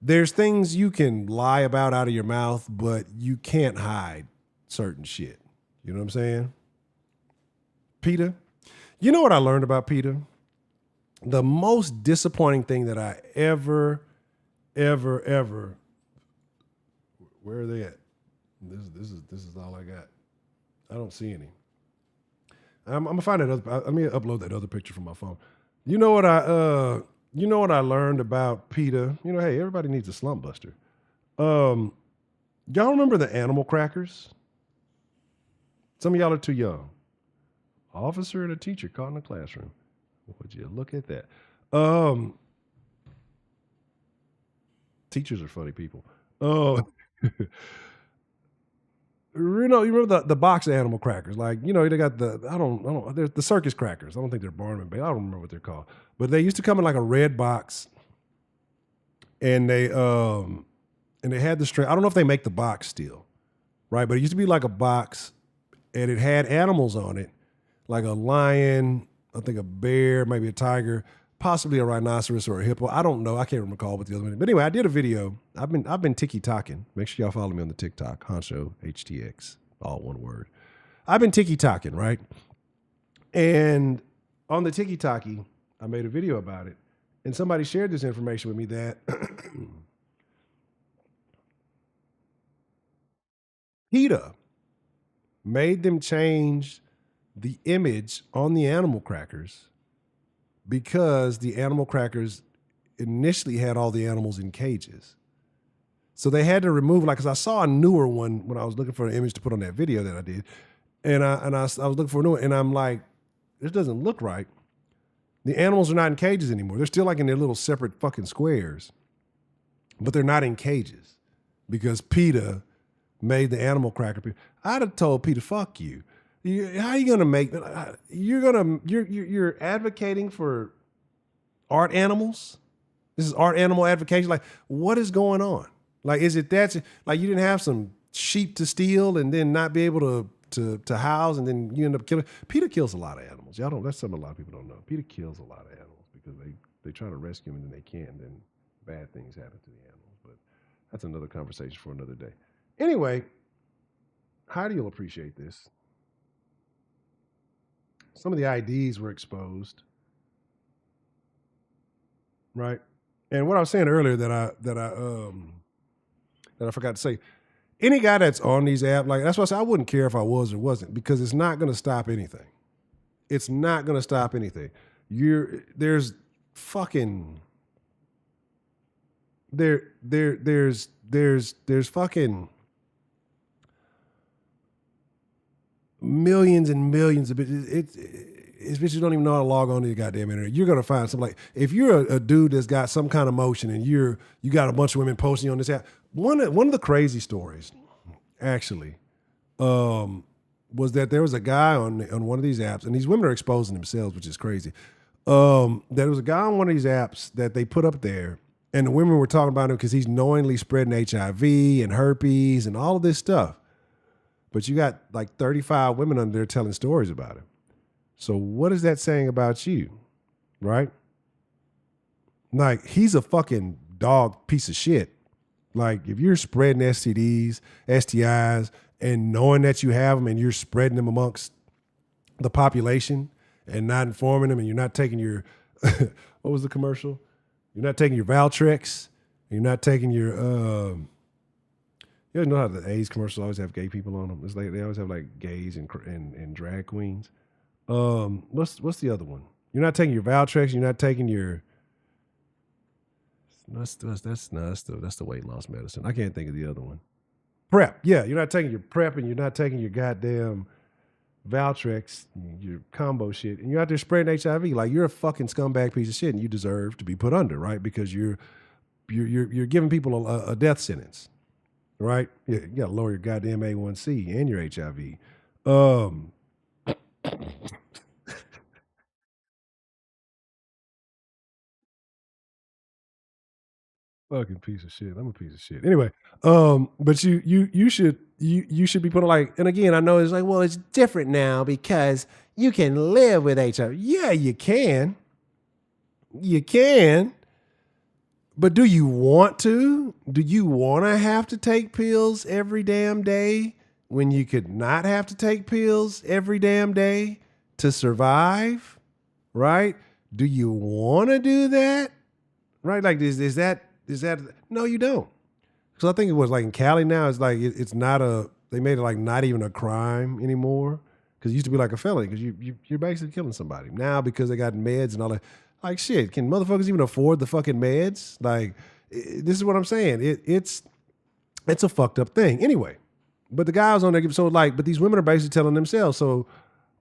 there's things you can lie about out of your mouth, but you can't hide certain shit. You know what I'm saying? PETA. You know what I learned about PETA? The most disappointing thing that I ever, where are they at? This is all I got. I don't see any. I'm gonna find that other. Let me upload that other picture from my phone. You know what I learned about PETA? You know, hey, everybody needs a slump buster. Y'all remember the animal crackers? Some of y'all are too young. Officer and a teacher caught in the classroom. Would you look at that? Teachers are funny people. Oh, you remember the box animal crackers? Like, you know, they got they're the circus crackers. I don't think they're Barnum and Bailey. I don't remember what they're called. But they used to come in like a red box, and they had the string. I don't know if they make the box still, right? But it used to be like a box, and it had animals on it, like a lion, I think a bear, maybe a tiger, possibly a rhinoceros or a hippo. I don't know. I can't recall what the other one is. But anyway, I did a video. I've been tiki-talking. Make sure y'all follow me on the TikTok, Honcho, HTX, all one word. I've been tiki-talking, right? And on the tiki-talkie, I made a video about it. And somebody shared this information with me that PETA made them change the image on the animal crackers because the animal crackers initially had all the animals in cages. So they had to remove, like, because I saw a newer one when I was looking for an image to put on that video that I did. And I was looking for a new one, and I'm like, this doesn't look right. The animals are not in cages anymore. They're still like in their little separate fucking squares, but they're not in cages because PETA made the animal cracker people. I'd have told PETA, fuck you. How are you gonna make? You're advocating for art animals. This is art animal advocacy. Like, what is going on? Like, is it that like you didn't have some sheep to steal and then not be able to house, and then you end up killing? PETA kills a lot of animals. Y'all don't. That's something a lot of people don't know. PETA kills a lot of animals because they try to rescue them and then they can't. Then bad things happen to the animals. But That's another conversation for another day. Anyway, Heidi will appreciate this. Some of the IDs were exposed, right? And what I was saying earlier that I forgot to say, any guy that's on these apps, like that's why I said I wouldn't care if I was or wasn't, because it's not going to stop anything. It's not going to stop anything. There's fucking there's fucking millions and millions of bitches. It's bitches don't even know how to log on to the goddamn internet. You're gonna find something like if you're a dude that's got some kind of motion and you got a bunch of women posting on this app. One of the crazy stories, actually, was that there was a guy on one of these apps, and these women are exposing themselves, which is crazy. There was a guy on one of these apps that they put up there, and the women were talking about him because he's knowingly spreading HIV and herpes and all of this stuff. But you got like 35 women under there telling stories about him. So what is that saying about you, right? Like, he's a fucking dog piece of shit. Like, if you're spreading STDs, STIs, and knowing that you have them and you're spreading them amongst the population and not informing them, and you're not taking your, what was the commercial? You're not taking your Valtrex, you're not taking your, you know how the AIDS commercials always have gay people on them? It's like they always have like gays and drag queens. What's the other one? You're not taking your Valtrex. You're not taking your. That's the weight loss medicine. I can't think of the other one. Prep. Yeah, you're not taking your prep, and you're not taking your goddamn Valtrex, your combo shit, and you're out there spreading HIV. Like, you're a fucking scumbag piece of shit, and you deserve to be put under, right? Because you're giving people a death sentence, right? You got to lower your goddamn A1C and your HIV. Fucking piece of shit. I'm a piece of shit. Anyway, but you should be putting like, and again, I know it's like, well, it's different now because you can live with HIV. Yeah, you can. You can. But do you want to? Do you want to have to take pills every damn day when you could not have to take pills every damn day to survive? Right? Do you want to do that? Right? Like, is that no, you don't. Because I think it was like in Cali now, it's like it's not they made it like not even a crime anymore. Because it used to be like a felony because you're basically killing somebody. Now because they got meds and all that, like shit, can motherfuckers even afford the fucking meds? Like, this is what I'm saying. It's a fucked up thing. Anyway, but the guys on there, so like, but these women are basically telling themselves, so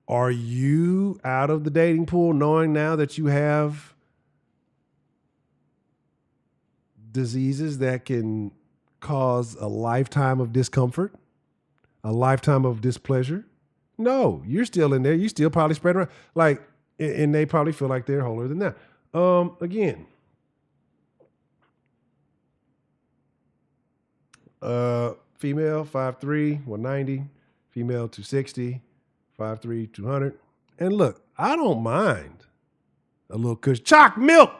are you out of the dating pool knowing now that you have diseases that can cause a lifetime of discomfort, a lifetime of displeasure? No, you're still in there. You still probably spread around. Like, and they probably feel like they're holier than that. Again, female 5'3", 190, female 260, 5'3", 200. And look, I don't mind a little kush. Choc milk.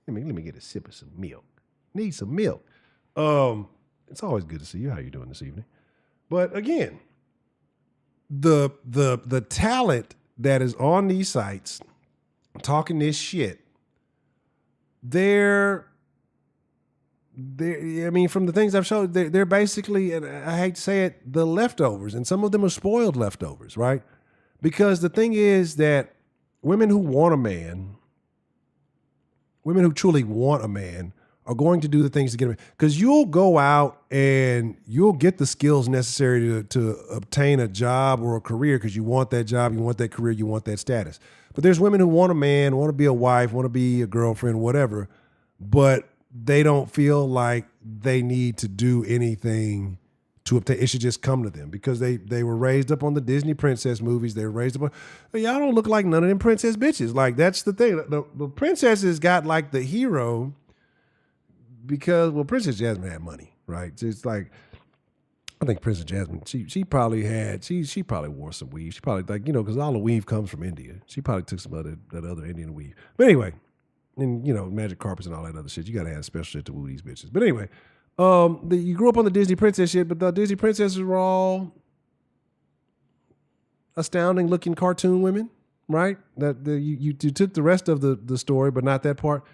Let me get a sip of some milk. Need some milk. It's always good to see you. How you doing this evening? But again, the talent that is on these sites talking this shit, I mean, from the things I've showed, they're basically, and I hate to say it, the leftovers, and some of them are spoiled leftovers, right? Because the thing is that women who want a man, women who truly want a man, are going to do the things to get him. Because you'll go out and you'll get the skills necessary to obtain a job or a career because you want that job, you want that career, you want that status. But there's women who want a man, want to be a wife, want to be a girlfriend, whatever, but they don't feel like they need to do anything to obtain. It should just come to them because they were raised up on the Disney princess movies. They were raised up on, y'all don't look like none of them princess bitches. Like, that's the thing. The princesses got like the hero because, well, Princess Jasmine had money, right? It's like, I think Princess Jasmine, she probably wore some weave. She probably, like, because all the weave comes from India. She probably took some that other Indian weave. But anyway, and magic carpets and all that other shit. You got to have special shit to woo these bitches. But anyway, You grew up on the Disney princess shit, but the Disney princesses were all astounding looking cartoon women, right? You took the rest of the story, but not that part.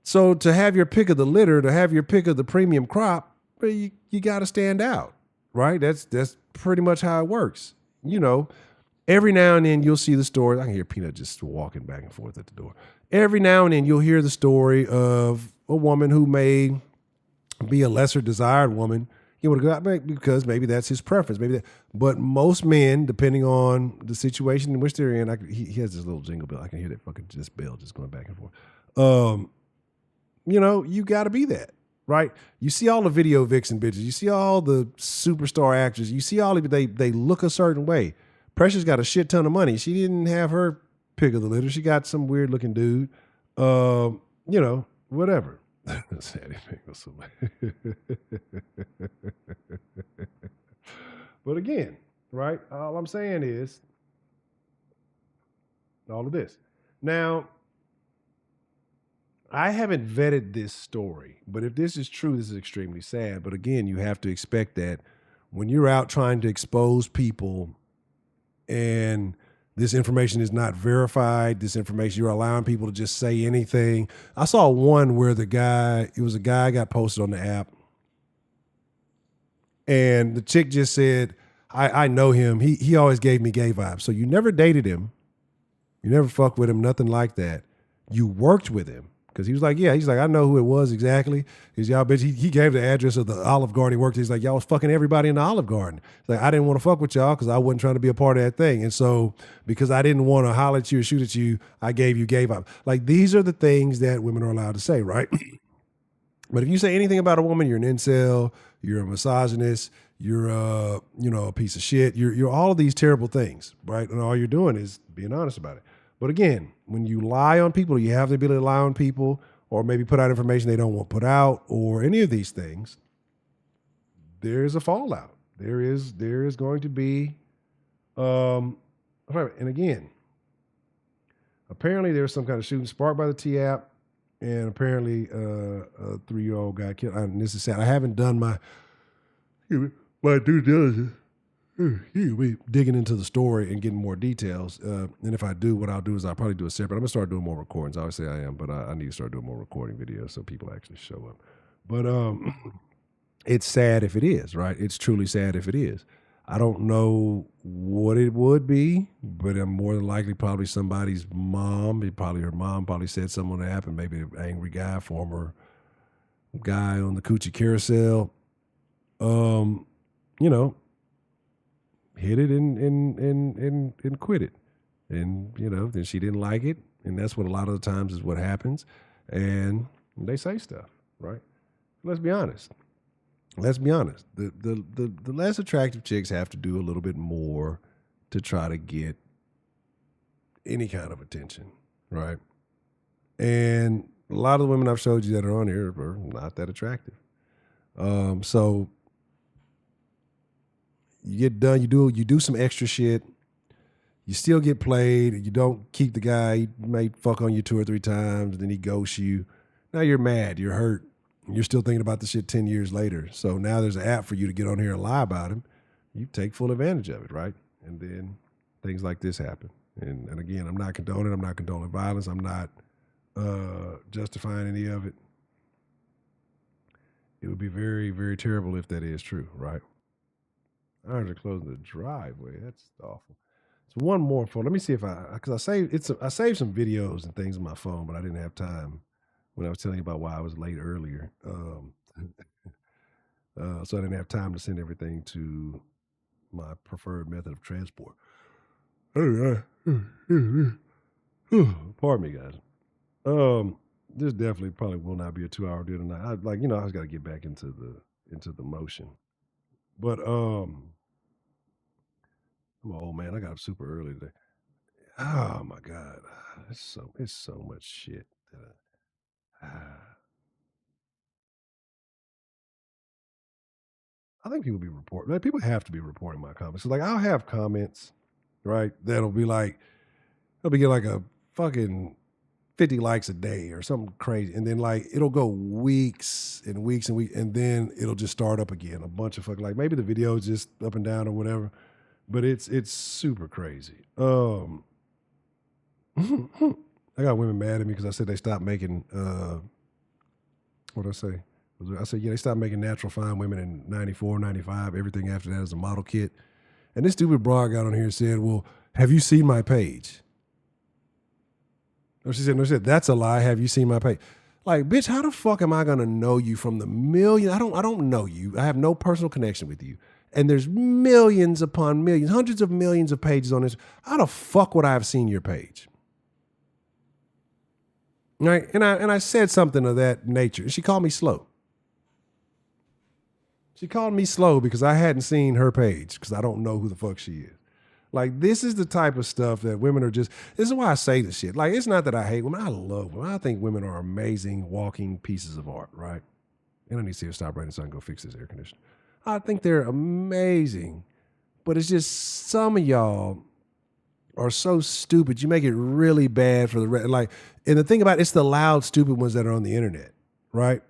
So to have your pick of the litter, to have your pick of the premium crop, you got to stand out, right? That's pretty much how it works. You know, every now and then you'll see the story. I can hear Peanut just walking back and forth at the door. Every now and then you'll hear the story of a woman who may be a lesser desired woman. He would go out because maybe that's his preference. Maybe that, but most men, depending on the situation in which they're in, he has this little jingle bell. I can hear that fucking just bell just going back and forth. You know, you got to be that, right? You see all the video vixen bitches. You see all the superstar actors. You see all of they look a certain way. Precious got a shit ton of money. She didn't have her pick of the litter. She got some weird looking dude. You know, whatever. But again, right? All I'm saying is all of this. Now, I haven't vetted this story, but if this is true, this is extremely sad. But again, you have to expect that when you're out trying to expose people and this information is not verified, this information, you're allowing people to just say anything. I saw one where it was a guy got posted on the app and the chick just said, I know him. He always gave me gay vibes. So you never dated him. You never fucked with him, nothing like that. You worked with him. Because he was like, yeah, he's like, I know who it was exactly. He's y'all bitch. He gave the address of the Olive Garden he worked at. He's like, y'all was fucking everybody in the Olive Garden. He's like, I didn't want to fuck with y'all because I wasn't trying to be a part of that thing. And so because I didn't want to holler at you or shoot at you, I gave you gay vibe. Like these are the things that women are allowed to say, right? But if you say anything about a woman, you're an incel, you're a misogynist, you're a piece of shit. You're all of these terrible things, right? And all you're doing is being honest about it. But again, when you lie on people, you have the ability to lie on people, or maybe put out information they don't want put out, or any of these things. There's a fallout. There is going to be, and again, apparently there was some kind of shooting sparked by the T app, and apparently a 3-year-old got killed. And this is sad. I haven't done my due diligence. You'll be digging into the story and getting more details. And if I do, what I'll do is I'll probably do a separate. I'm gonna start doing more recordings. I always say I am, but I need to start doing more recording videos so people actually show up. But it's sad if it is, right? It's truly sad if it is. I don't know what it would be, but I'm more than likely probably somebody's mom. Her mom probably said something that happened. Maybe an angry guy, former guy on the coochie carousel. You know, hit it and quit it. And, you know, then she didn't like it. And that's what a lot of the times is what happens. And they say stuff, right? Let's be honest. The less attractive chicks have to do a little bit more to try to get any kind of attention, right? And a lot of the women I've showed you that are on here are not that attractive. So you get done, you do some extra shit, you still get played, you don't keep the guy, he may fuck on you 2 or 3 times, then he ghosts you. Now you're mad, you're hurt, you're still thinking about the shit 10 years later. So now there's an app for you to get on here and lie about him. You take full advantage of it, right? And then things like this happen. And again, I'm not condoning violence, I'm not justifying any of it. It would be very, very terrible if that is true, right? I heard closing the driveway. That's awful. So one more phone. Let me see if because I saved some videos and things on my phone, but I didn't have time when I was telling you about why I was late earlier. So I didn't have time to send everything to my preferred method of transport. Pardon me, guys. This definitely probably will not be a 2-hour deal tonight. I just got to get back into the motion. But I'm an old man. I got up super early today. Oh my God, it's so much shit. I think people be reporting. Like, people have to be reporting my comments. So like, I'll have comments, right? That'll be like, it'll be like a fucking 50 likes a day or something crazy. And then like it'll go weeks and weeks and weeks, and then it'll just start up again. A bunch of fucking like maybe the video is just up and down or whatever. But it's super crazy. I got women mad at me because I said they stopped making what did I say? I said, yeah, they stopped making natural fine women in 94, 95. Everything after that is a model kit. And this stupid broad got on here and said, well, have you seen my page? No, she said, that's a lie. Have you seen my page? Like, bitch, how the fuck am I gonna know you from the million? I don't know you. I have no personal connection with you. And there's millions upon millions, hundreds of millions of pages on this. How the fuck would I have seen your page? Right? And I said something of that nature. She called me slow. She called me slow because I hadn't seen her page because I don't know who the fuck she is. Like, this is the type of stuff that women are just, this is why I say this shit. Like, it's not that I hate women. I love women. I think women are amazing walking pieces of art, right? And I need to see her stop raining so I can go fix this air conditioner. I think they're amazing. But it's just some of y'all are so stupid. You make it really bad for the rest. Like, and the thing about it's the loud, stupid ones that are on the internet, right?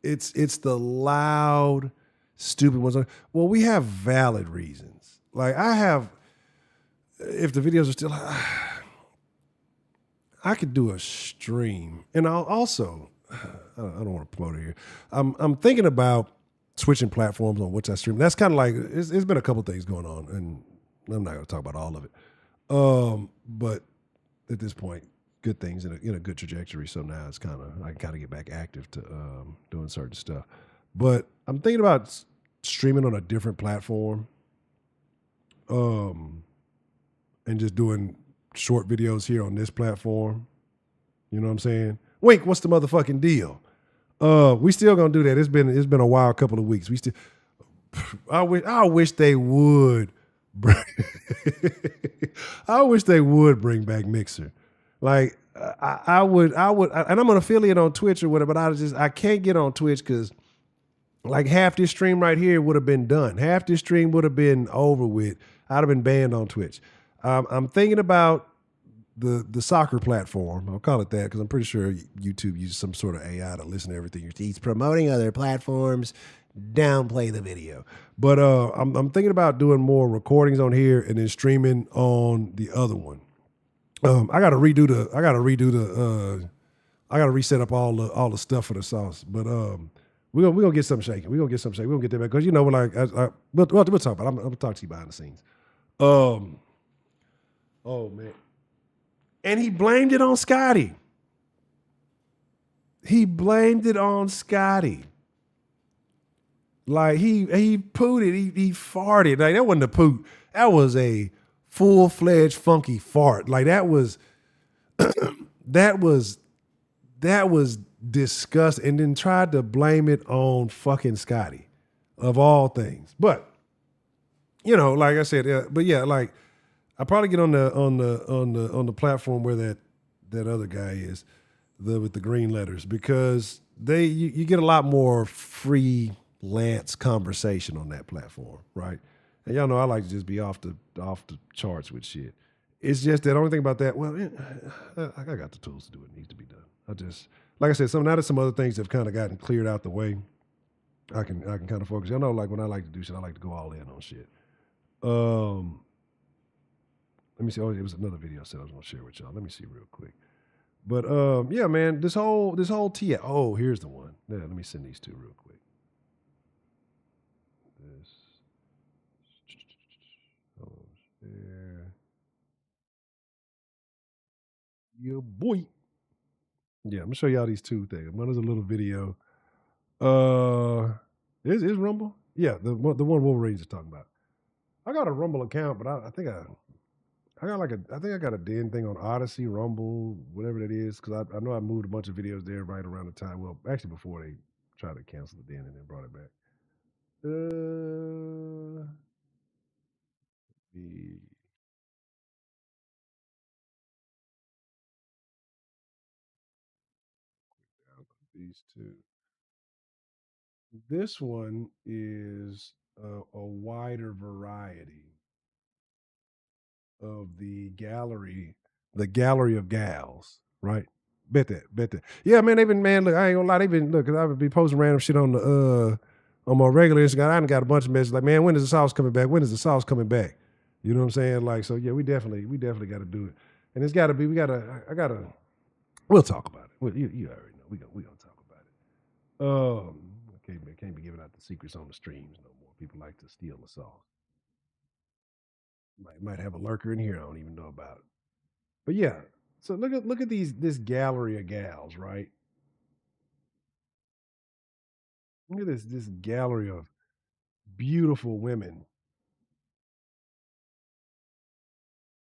It's the loud, stupid ones. Well, we have valid reasons. Like I have, if the videos are still, I could do a stream, and I'll also, I don't want to promote it here. I'm thinking about switching platforms on which I stream. That's kind of like it's been a couple things going on, and I'm not going to talk about all of it. But at this point, good things in a good trajectory. So now it's kind of I can kind of get back active to doing certain stuff. But I'm thinking about streaming on a different platform, and just doing short videos here on this platform. You know what I'm saying? Wink, what's the motherfucking deal? We still gonna do that. It's been a wild couple of weeks. We still. I wish they would. I wish they would bring back Mixer. Like I would, and I'm an affiliate on Twitch or whatever. But I can't get on Twitch because like half this stream right here would have been done. Half this stream would have been over with. I'd have been banned on Twitch. I'm thinking about the soccer platform. I'll call it that because I'm pretty sure YouTube uses some sort of AI to listen to everything. He's promoting other platforms. Downplay the video. But I'm thinking about doing more recordings on here and then streaming on the other one. I gotta reset up all the stuff for the sauce. But we're gonna get something shaking. We're gonna get that back because you know we're like we'll talk about it. I'm gonna talk to you behind the scenes. Oh man. And he blamed it on Scotty. He blamed it on Scotty. Like he pooted, he farted. Like that wasn't a poot. That was a full-fledged funky fart. Like that was that was disgusting. And then tried to blame it on fucking Scotty, of all things. But you know, like I said, but yeah, like I probably get on the platform where that other guy is, with the green letters, because you get a lot more freelance conversation on that platform, right? And y'all know I like to just be off the charts with shit. It's just that the only thing about that, well, I got the tools to do what needs to be done. I just, like I said, now that some other things have kind of gotten cleared out the way, I can kind of focus. Y'all know, like when I like to do shit, I like to go all in on shit. Let me see. Oh, it was another video I said I was gonna share with y'all. Let me see real quick. But yeah, man, this whole T. Oh, here's the one. Yeah, let me send these two real quick. This. Oh, there. Yeah, boy. Yeah, I'm gonna show y'all these two things. One is a little video. Is Rumble? Yeah, the one Wolverines is talking about. I got a Rumble account, but I think I got I think I got a den thing on Odyssey, Rumble, whatever that is, because I know I moved a bunch of videos there right around the time. Well, actually before they tried to cancel the den and then brought it back. The these two. This one is a wider variety of the gallery of gals, right? Bet that, bet that. Yeah, man, they been man. Look, I ain't gonna lie, they been look. Cause I would be posting random shit on my regular Instagram. I done got a bunch of messages like, man, when is the sauce coming back? When is the sauce coming back? You know what I'm saying? Like, so yeah, we definitely got to do it, and it's got to be. We gotta. I gotta. We'll talk about it. Well, you already know. We gonna talk about it. Can't be giving out the secrets on the streams no more. People like to steal the sauce. Might have a lurker in here. I don't even know about it. But yeah. So look at this gallery of gals, right? Look at this gallery of beautiful women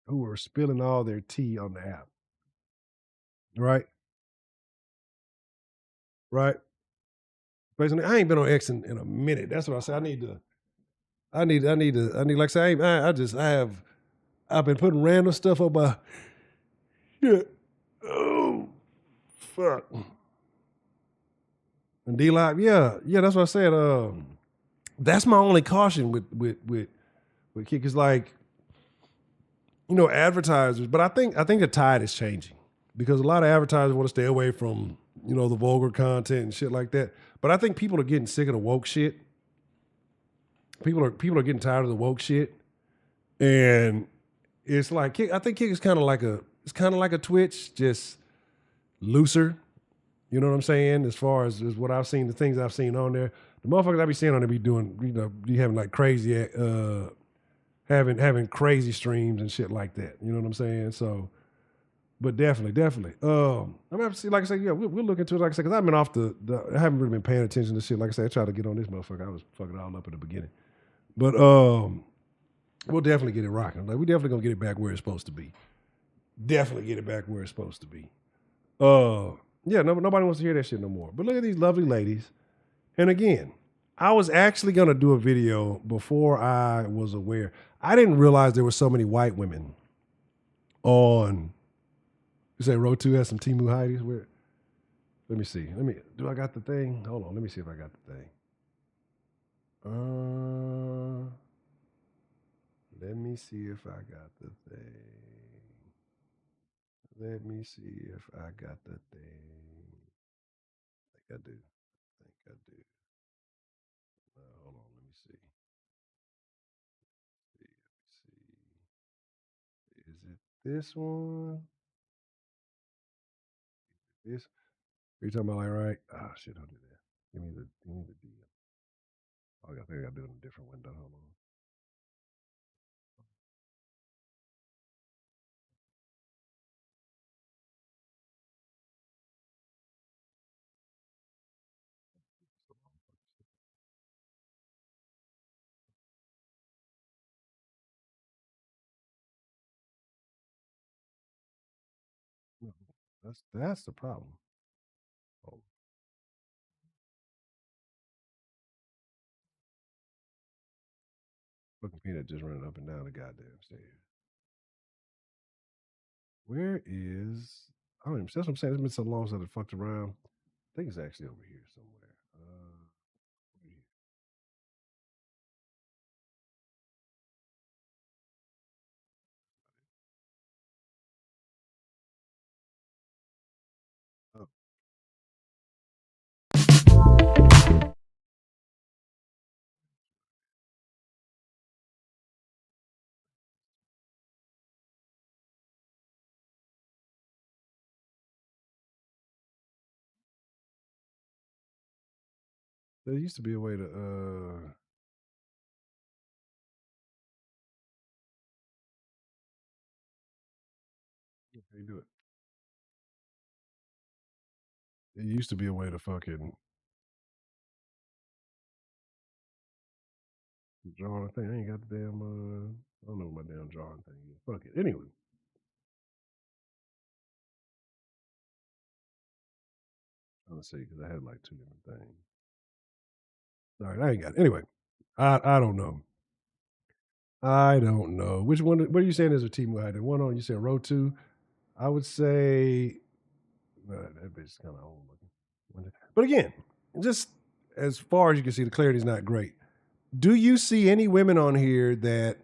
who are spilling all their tea on the app. Right? Right? Basically, I ain't been on X in a minute. That's what I say. I need like I say, I've been putting random stuff on my shit. Oh fuck. And D Live, yeah, that's what I said. That's my only caution with kids, like, advertisers. But I think the tide is changing because a lot of advertisers want to stay away from the vulgar content and shit like that. But I think people are getting sick of the woke shit. People are getting tired of the woke shit, and it's like I think Kick is kind of like a Twitch, just looser. You know what I'm saying? As far as what I've seen, the things I've seen on there, the motherfuckers I be seeing on there be doing, be having like crazy, having crazy streams and shit like that. You know what I'm saying? So, but definitely. I'm gonna have to see. Like I said, yeah, we'll look into it. Like I said, because I've been off I haven't really been paying attention to shit. Like I said, I tried to get on this motherfucker. I was fucking all up at the beginning, but we'll definitely get it rocking. Like we definitely gonna get it back where it's supposed to be. Definitely get it back where it's supposed to be. Yeah, nobody wants to hear that shit no more. But look at these lovely ladies. And again, I was actually gonna do a video before I was aware. I didn't realize there were so many white women on. You say Row 2 has some Timu Heidi's? Where? Let me see. Do I got the thing? Hold on. Let me see if I got the thing. Let me see if I got the thing. Let me see if I got the thing. I think I do. Hold on. Let me see. Is it this one? This? Are you talking about like right? Ah, shit, I'll do that. Give me the deal. Oh, I think I gotta do it in a different window. Hold on. No, that's the problem. Oh, fucking peanut just running up and down the goddamn stairs. Where is? I don't even. That's what I'm saying. It's been so long since I fucked around. I think it's actually over here somewhere. Over here. Oh, there used to be a way to. How you do it? It used to be a way to fucking drawing thing. I ain't got the damn. I don't know what my damn drawing thing is. Fuck it. Anyway, I'm gonna see because I had like two different things. All right, I ain't got it. Anyway, I don't know. I don't know. Which one? What are you saying is a team wide? The one on you said row 2. I would say that bitch is kind of old looking. But again, just as far as you can see, the clarity is not great. Do you see any women on here that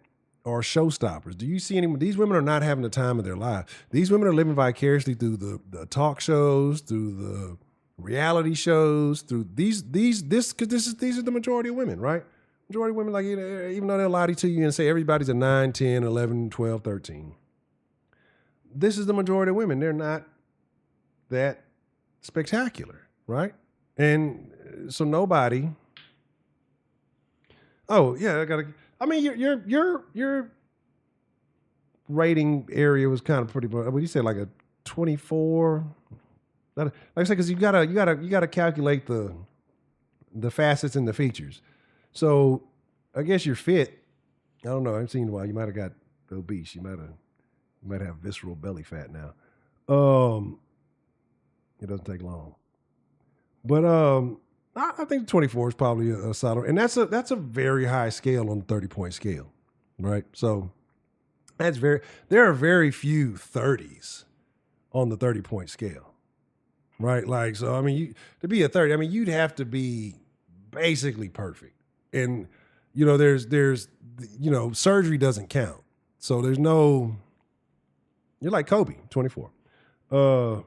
are showstoppers. Do you see any? These women are not having the time of their life. These women are living vicariously through the talk shows, through the reality shows, through because these are the majority of women, right? Majority of women, like, even though they'll lie to you and say everybody's a 9, 10, 11, 12, 13. This is the majority of women. They're not that spectacular, right? And so nobody. Oh yeah, I gotta. I mean, your rating area was kind of pretty. What you said, like a 24. Like I said, because you gotta calculate the facets and the features. So I guess you're fit. I don't know. I've seen a while. You might have got obese. You might have visceral belly fat now. Um, it doesn't take long. But I think 24 is probably a solid, and that's a very high scale on the 30-point scale, right? So there are very few 30s on the 30-point scale, right? Like, so I mean, to be a 30, I mean, you'd have to be basically perfect, and there's surgery doesn't count, so there's no. You're like Kobe, 24. Uh,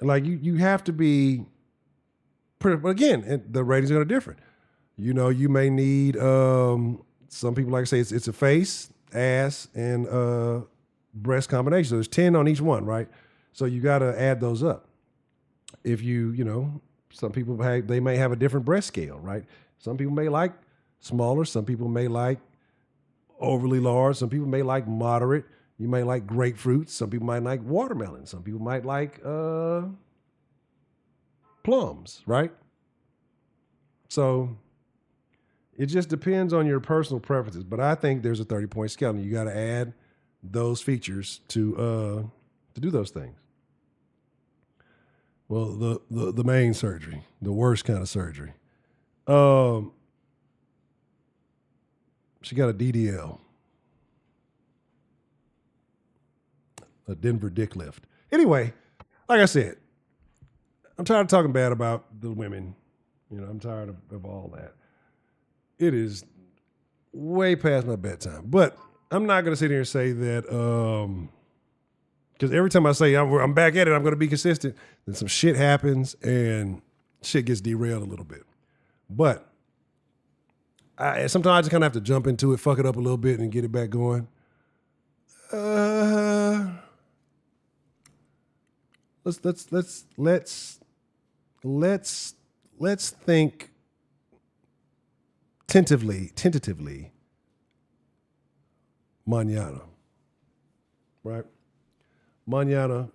like you have to be. But again, the ratings are going to differ. You may need some people like to say it's a face, ass, and breast combination. So there's 10 on each one, right? So you got to add those up. If some people they may have a different breast scale, right? Some people may like smaller. Some people may like overly large. Some people may like moderate. You may like grapefruits. Some people might like watermelon. Some people might like plums, right? So it just depends on your personal preferences. But I think there's a 30-point scale, and you got to add those features to do those things. Well, the main surgery, the worst kind of surgery. Um, she got a DDL, a Denver dick lift. Anyway, like I said, I'm tired of talking bad about the women. I'm tired of all that. It is way past my bedtime. But I'm not going to sit here and say that, because every time I say I'm back at it, I'm going to be consistent, then some shit happens and shit gets derailed a little bit. But sometimes I just kind of have to jump into it, fuck it up a little bit, and get it back going. Let's think tentatively, mañana, right? Mañana,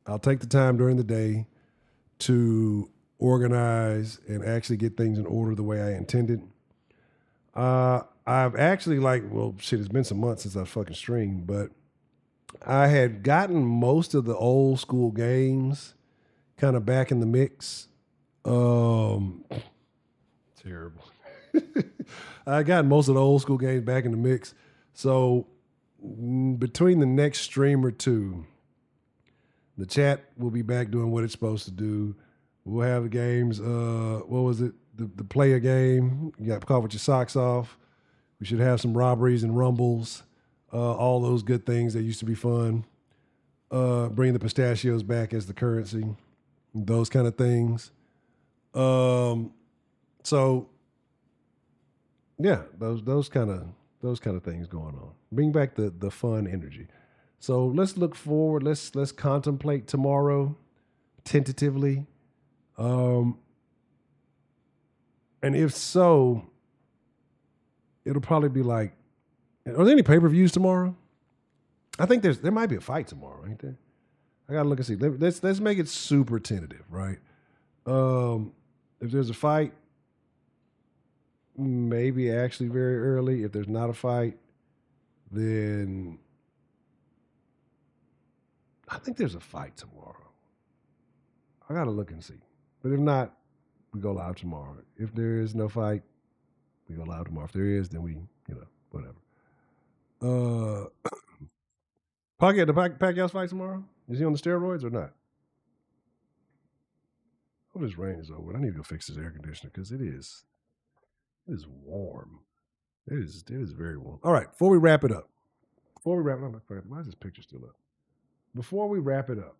I'll take the time during the day to organize and actually get things in order the way I intended. I've actually it's been some months since I fucking streamed, but I had gotten most of the old school games kind of back in the mix. Terrible. I got most of the old school games back in the mix. So between the next stream or two, the chat will be back doing what it's supposed to do. We'll have the games. What was it? The player game. You got caught with your socks off. We should have some robberies and rumbles. All those good things that used to be fun. Bring the pistachios back as the currency. Those kind of things. So yeah, those kind of things going on. Bring back the fun energy. So let's look forward. Let's contemplate tomorrow tentatively. And if so, it'll probably be like, are there any pay-per-views tomorrow? I think there might be a fight tomorrow, ain't there? I gotta look and see. Let's make it super tentative, right? If there's a fight, maybe actually very early. If there's not a fight, then I think there's a fight tomorrow. I gotta look and see. But if not, we go live tomorrow. If there is no fight, we go live tomorrow. If there is, then we, whatever. Pacquiao's fight tomorrow? Is he on the steroids or not? Hope this rain is over. I need to go fix this air conditioner because it is warm. It is very warm. All right, before we wrap it up. Why is this picture still up? Before we wrap it up.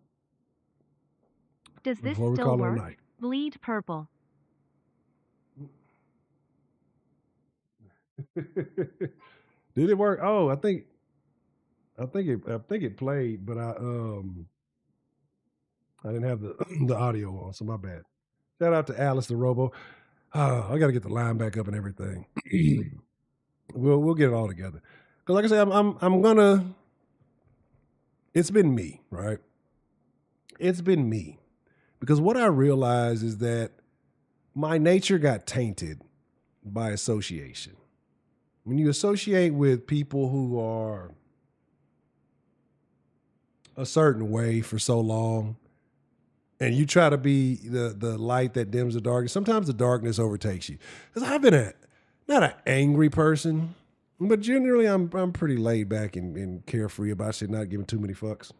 Does this still work? Bleed purple. Did it work? Oh, I think it played, but I didn't have the audio on, so my bad. Shout out to Alice the Robo. I got to get the line back up and everything. We'll get it all together. Because like I said, I'm gonna. It's been me, right? It's been me, because what I realized is that my nature got tainted by association. When you associate with people who are a certain way for so long, and you try to be the light that dims the darkness, sometimes the darkness overtakes you. Because I've been not an angry person, but generally I'm pretty laid back and carefree about shit, not giving too many fucks.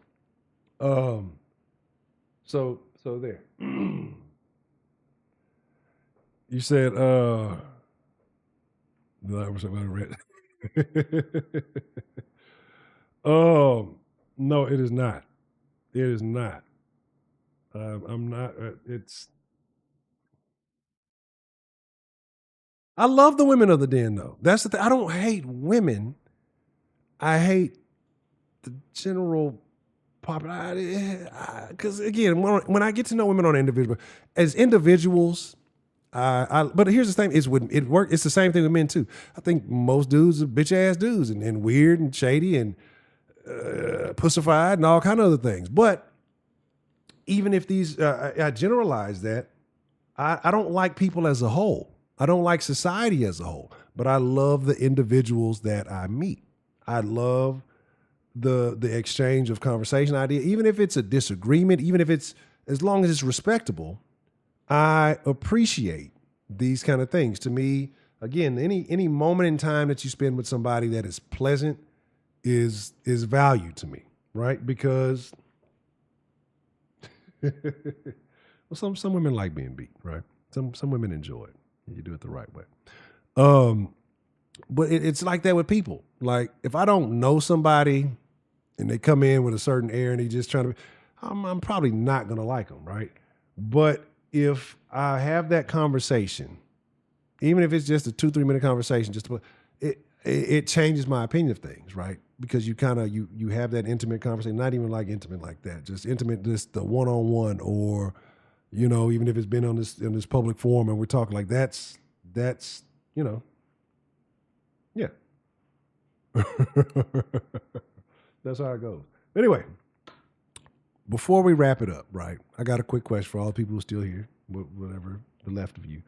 So there. You said no, it is not. It is not. I'm not. It's. I love the women of the den, though. That's the thing. I don't hate women. I hate the general popularity. Because again, when I get to know women on individual, as individuals, but here's the thing: it work. It's the same thing with men too. I think most dudes are bitch ass dudes and weird and shady and pussified and all kind of other things. But even if these, I generalize that, I don't like people as a whole. I don't like society as a whole. But I love the individuals that I meet. I love the exchange of conversation idea, even if it's a disagreement, even if it's, as long as it's respectable. I appreciate these kind of things. To me, again, any moment in time that you spend with somebody that is pleasant is value to me, right? Because well, some women like being beat, right? Some women enjoy it. You do it the right way. But it's like that with people. Like if I don't know somebody and they come in with a certain air and they just trying to, I'm probably not gonna like them, right? But if I have that conversation, even if it's just a 2-3 minute conversation, it changes my opinion of things, right? Because you kind of you have that intimate conversation, not even like intimate like that, just intimate, just the one-on-one, or even if it's been in this public forum and we're talking, like that's yeah. That's how it goes. Anyway, before we wrap it up, right, I got a quick question for all the people who are still here, whatever the left of you.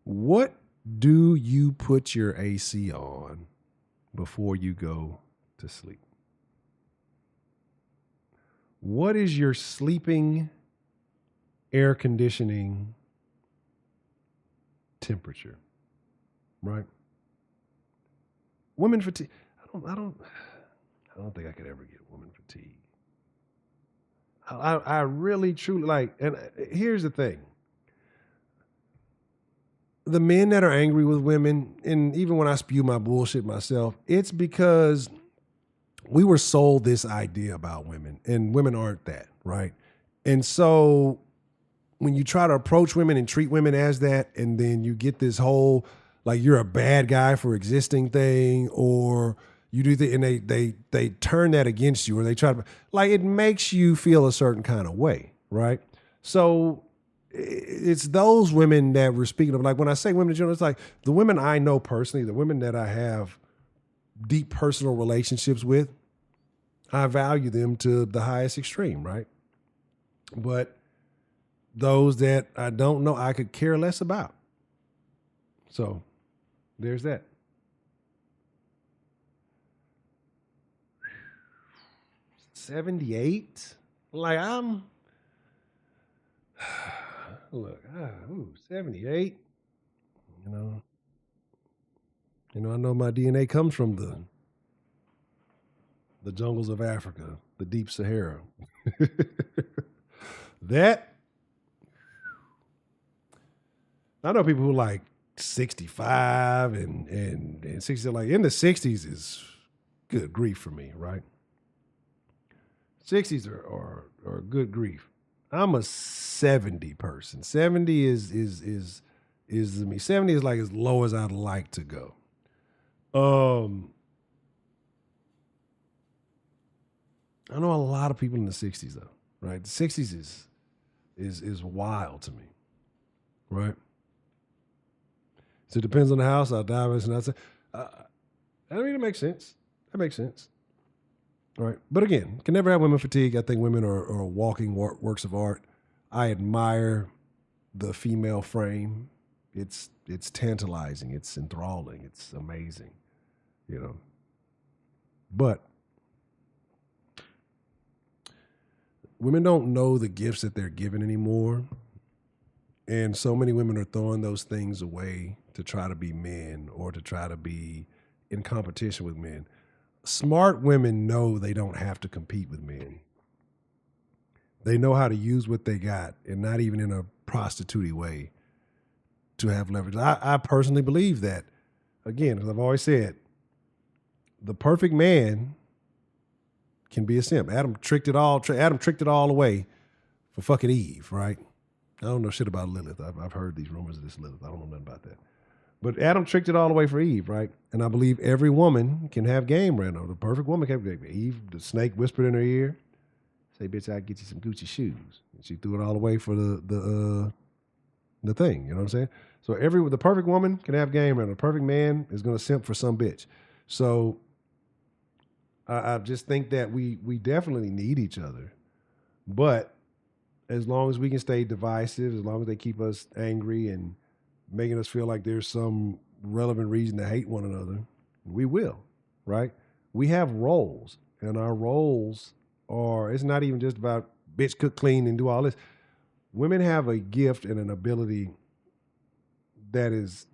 What do you put your AC on before you go to sleep? What is your sleeping air conditioning temperature? Right? Women fatigue. I don't think I could ever get woman fatigue. I really truly like, and here's the thing. The men that are angry with women, and even when I spew my bullshit myself, it's because we were sold this idea about women, and women aren't that, right? And so when you try to approach women and treat women as that, and then you get this whole, like you're a bad guy for existing thing, or you do and they turn that against you, or they try to, like, it makes you feel a certain kind of way, right? So it's those women that we're speaking of. Like when I say women in general, it's like the women I know personally, the women that I have deep personal relationships with, I value them to the highest extreme, right? But those that I don't know, I could care less about. So there's that. $78? Like look, 78. I know my DNA comes from the jungles of Africa, the deep Sahara. That I know people who like 65 and 60, like in the 60s is good grief for me, right? 60s are good grief. I'm a 70 person. 70 is me. 70 is like as low as I'd like to go. I know a lot of people in the 60s though, right? The 60s is wild to me, right? So it depends on the house. I'll dive in and I say, I mean, it makes sense. That makes sense. All right. But again, can never have women fatigue. I think women are walking works of art. I admire the female frame. It's tantalizing. It's enthralling. It's amazing, you know. But women don't know the gifts that they're given anymore. And so many women are throwing those things away to try to be men or to try to be in competition with men. Smart women know they don't have to compete with men. They know how to use what they got, and not even in a prostitute way, to have leverage. I personally believe that. Again, as I've always said, the perfect man can be a simp. Adam tricked it all away for fucking Eve, right? I don't know shit about Lilith. I've heard these rumors of this Lilith. I don't know nothing about that. But Adam tricked it all away for Eve, right? And I believe every woman can have game right now. The perfect woman can have game. Eve, the snake whispered in her ear, say, bitch, I'll get you some Gucci shoes. And she threw it all away for the thing. You know what I'm saying? So the perfect woman can have game right now. The perfect man is going to simp for some bitch. So I just think that we definitely need each other. But as long as we can stay divisive, as long as they keep us angry and making us feel like there's some relevant reason to hate one another, we will, right? We have roles, and our roles it's not even just about bitch, cook, clean, and do all this. Women have a gift and an ability that is,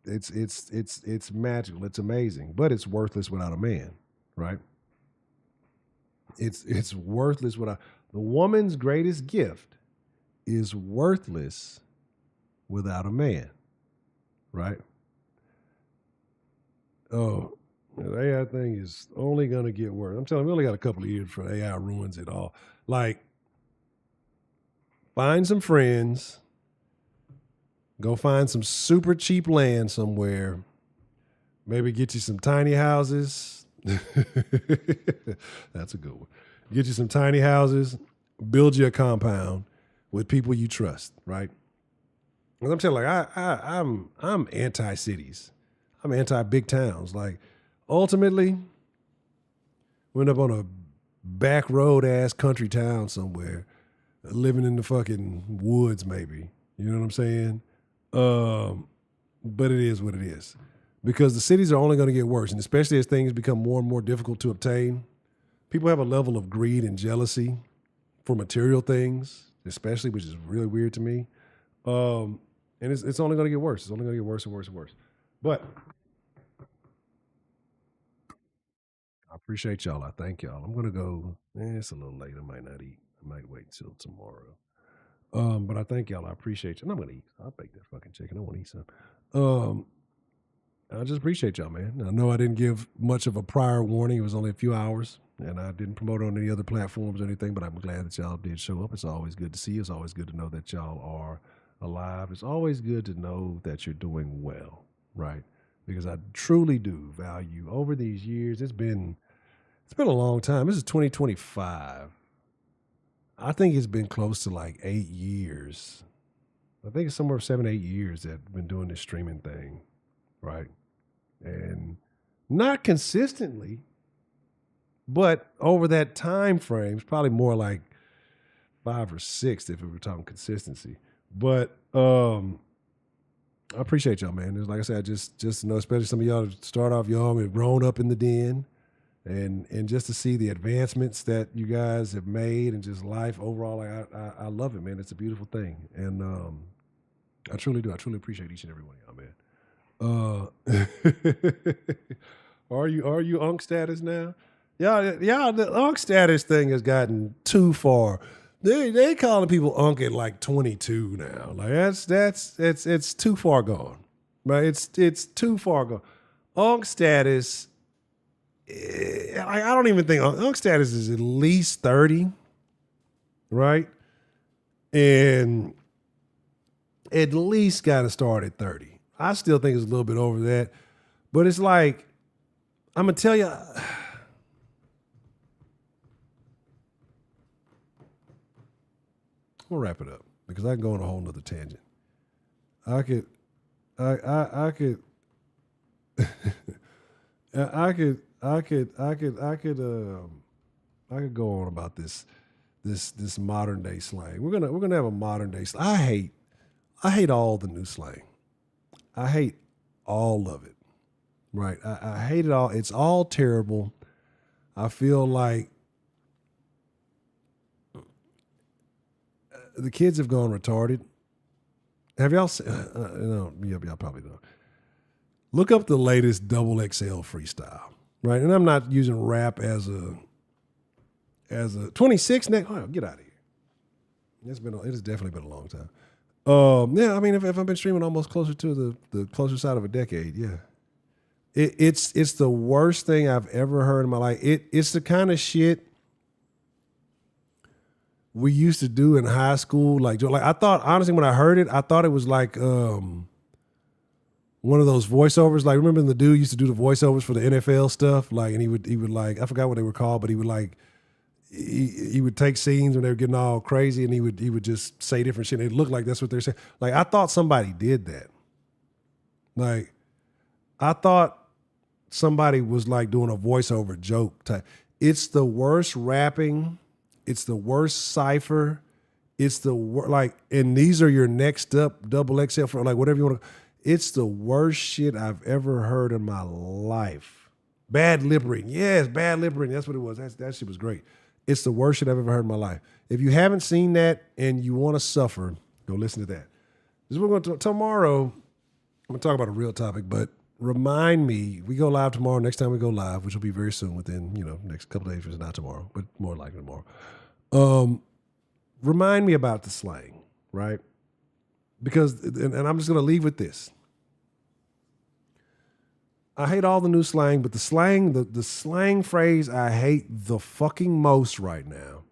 it's magical, it's amazing, but it's worthless without a man, right? It's worthless without the woman's greatest gift is worthless without a man, right? Oh, the AI thing is only going to get worse. I'm telling you, we only got a couple of years before AI ruins it all. Like, find some friends, go find some super cheap land somewhere, maybe get you some tiny houses. That's a good one. Get you some tiny houses, build you a compound with people you trust, right? And I'm telling you, like, I'm anti-cities. I'm anti-big towns. Like, ultimately, we end up on a back road ass country town somewhere, living in the fucking woods, maybe. You know what I'm saying? But it is what it is. Because the cities are only going to get worse, and especially as things become more and more difficult to obtain, people have a level of greed and jealousy for material things, especially, which is really weird to me. And it's only going to get worse. It's only going to get worse and worse and worse. But I appreciate y'all. I thank y'all. I'm going to go. It's a little late. I might not eat. I might wait till tomorrow. But I thank y'all. I appreciate you. And I'm going to eat. I'll bake that fucking chicken. I want to eat some. I just appreciate y'all, man. I know I didn't give much of a prior warning. It was only a few hours, and I didn't promote it on any other platforms or anything, but I'm glad that y'all did show up. It's always good to see you. It's always good to know that y'all are alive. It's always good to know that you're doing well, right? Because I truly do value over these years. It's been a long time. This is 2025. I think it's been close to like 8 years. I think it's somewhere 7, 8 years that I've been doing this streaming thing, right? And not consistently, but over that time frame, it's probably more like 5 or 6 if we were talking consistency. But I appreciate y'all, man. Like I said, just to know, especially some of y'all start off young and grown up in the den, and just to see the advancements that you guys have made and just life overall, like I love it, man. It's a beautiful thing, and I truly do. I truly appreciate each and every one of y'all, man. Are you unk status now? Yeah, the unk status thing has gotten too far. They calling people unk at like 22 now. Like it's too far gone. Right? It's too far gone. Unk status. I don't even think unk status is at least 30, right? And at least got to start at 30. I still think it's a little bit over that, but it's like I'm gonna tell you. We'll wrap it up because I can go on a whole nother tangent. I could I could I could go on about this modern day slang. We're gonna have a modern day slang. I hate all the new slang. I hate all of it. Right. I hate it all. It's all terrible. I feel like the kids have gone retarded. Have y'all seen? No, y'all probably don't. Look up the latest Double XL freestyle, right? And I'm not using rap as a 26 next. Oh, get out of here. It has definitely been a long time. Yeah, I mean, if I've been streaming almost closer to the closer side of a decade, yeah. It's the worst thing I've ever heard in my life. It's the kind of shit we used to do in high school. Like I thought, honestly, when I heard it, I thought it was like one of those voiceovers. Like, remember the dude used to do the voiceovers for the NFL stuff? Like, and he would like, I forgot what they were called, but he would like, he would take scenes when they were getting all crazy, and he would just say different shit. And it looked like that's what they're saying. Like, I thought somebody did that. Like, I thought somebody was like doing a voiceover joke type. It's the worst rapping. It's the worst cipher. It's the like, and these are your next up Double XL for like whatever you want to. It's the worst shit I've ever heard in my life. Bad lip reading. Yes, bad lip reading. That's what it was. That shit was great. It's the worst shit I've ever heard in my life. If you haven't seen that and you want to suffer, go listen to that. This is what we're going to tomorrow. I'm going to talk about a real topic, but remind me, we go live tomorrow. Next time we go live, which will be very soon, within next couple of days, if it's not tomorrow, but more likely tomorrow. Remind me about the slang, right? Because, and I'm just going to leave with this. I hate all the new slang, but the slang phrase I hate the fucking most right now,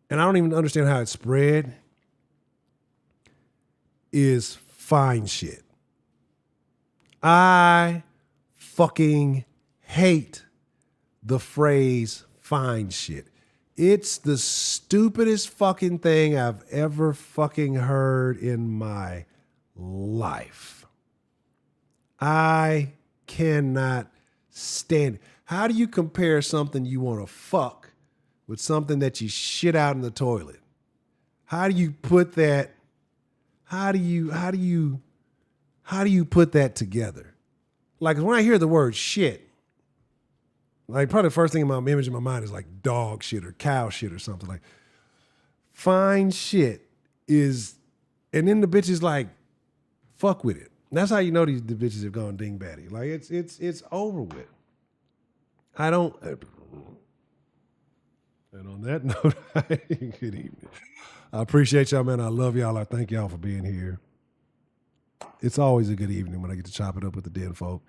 and I don't even understand how it spread, is fine shit. I fucking hate the phrase fine shit. It's the stupidest fucking thing I've ever fucking heard in my life. I cannot stand it. How do you compare something you want to fuck with something that you shit out in the toilet? How do you put that? How do you put that together? Like, when I hear the word shit, like, probably the first thing image in my mind is like dog shit or cow shit or something. Like, fine shit is, and then the bitch is like, fuck with it. And that's how you know the bitches have gone dingbatty. Like, it's over with. I don't. And on that note, good evening. I appreciate y'all, man. I love y'all. I thank y'all for being here. It's always a good evening when I get to chop it up with the den folk.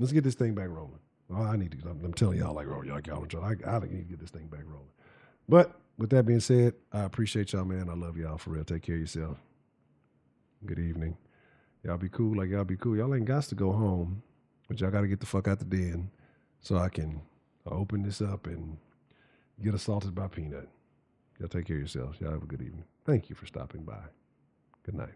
Let's get this thing back rolling. Oh, I need to. I'm telling y'all, like, oh, y'all I need to get this thing back rolling. But with that being said, I appreciate y'all, man. I love y'all for real. Take care of yourself. Good evening. Y'all be cool. Like, y'all be cool. Y'all ain't got to go home, but y'all got to get the fuck out the den so I can open this up and get assaulted by Peanut. Y'all take care of yourselves. Y'all have a good evening. Thank you for stopping by. Good night.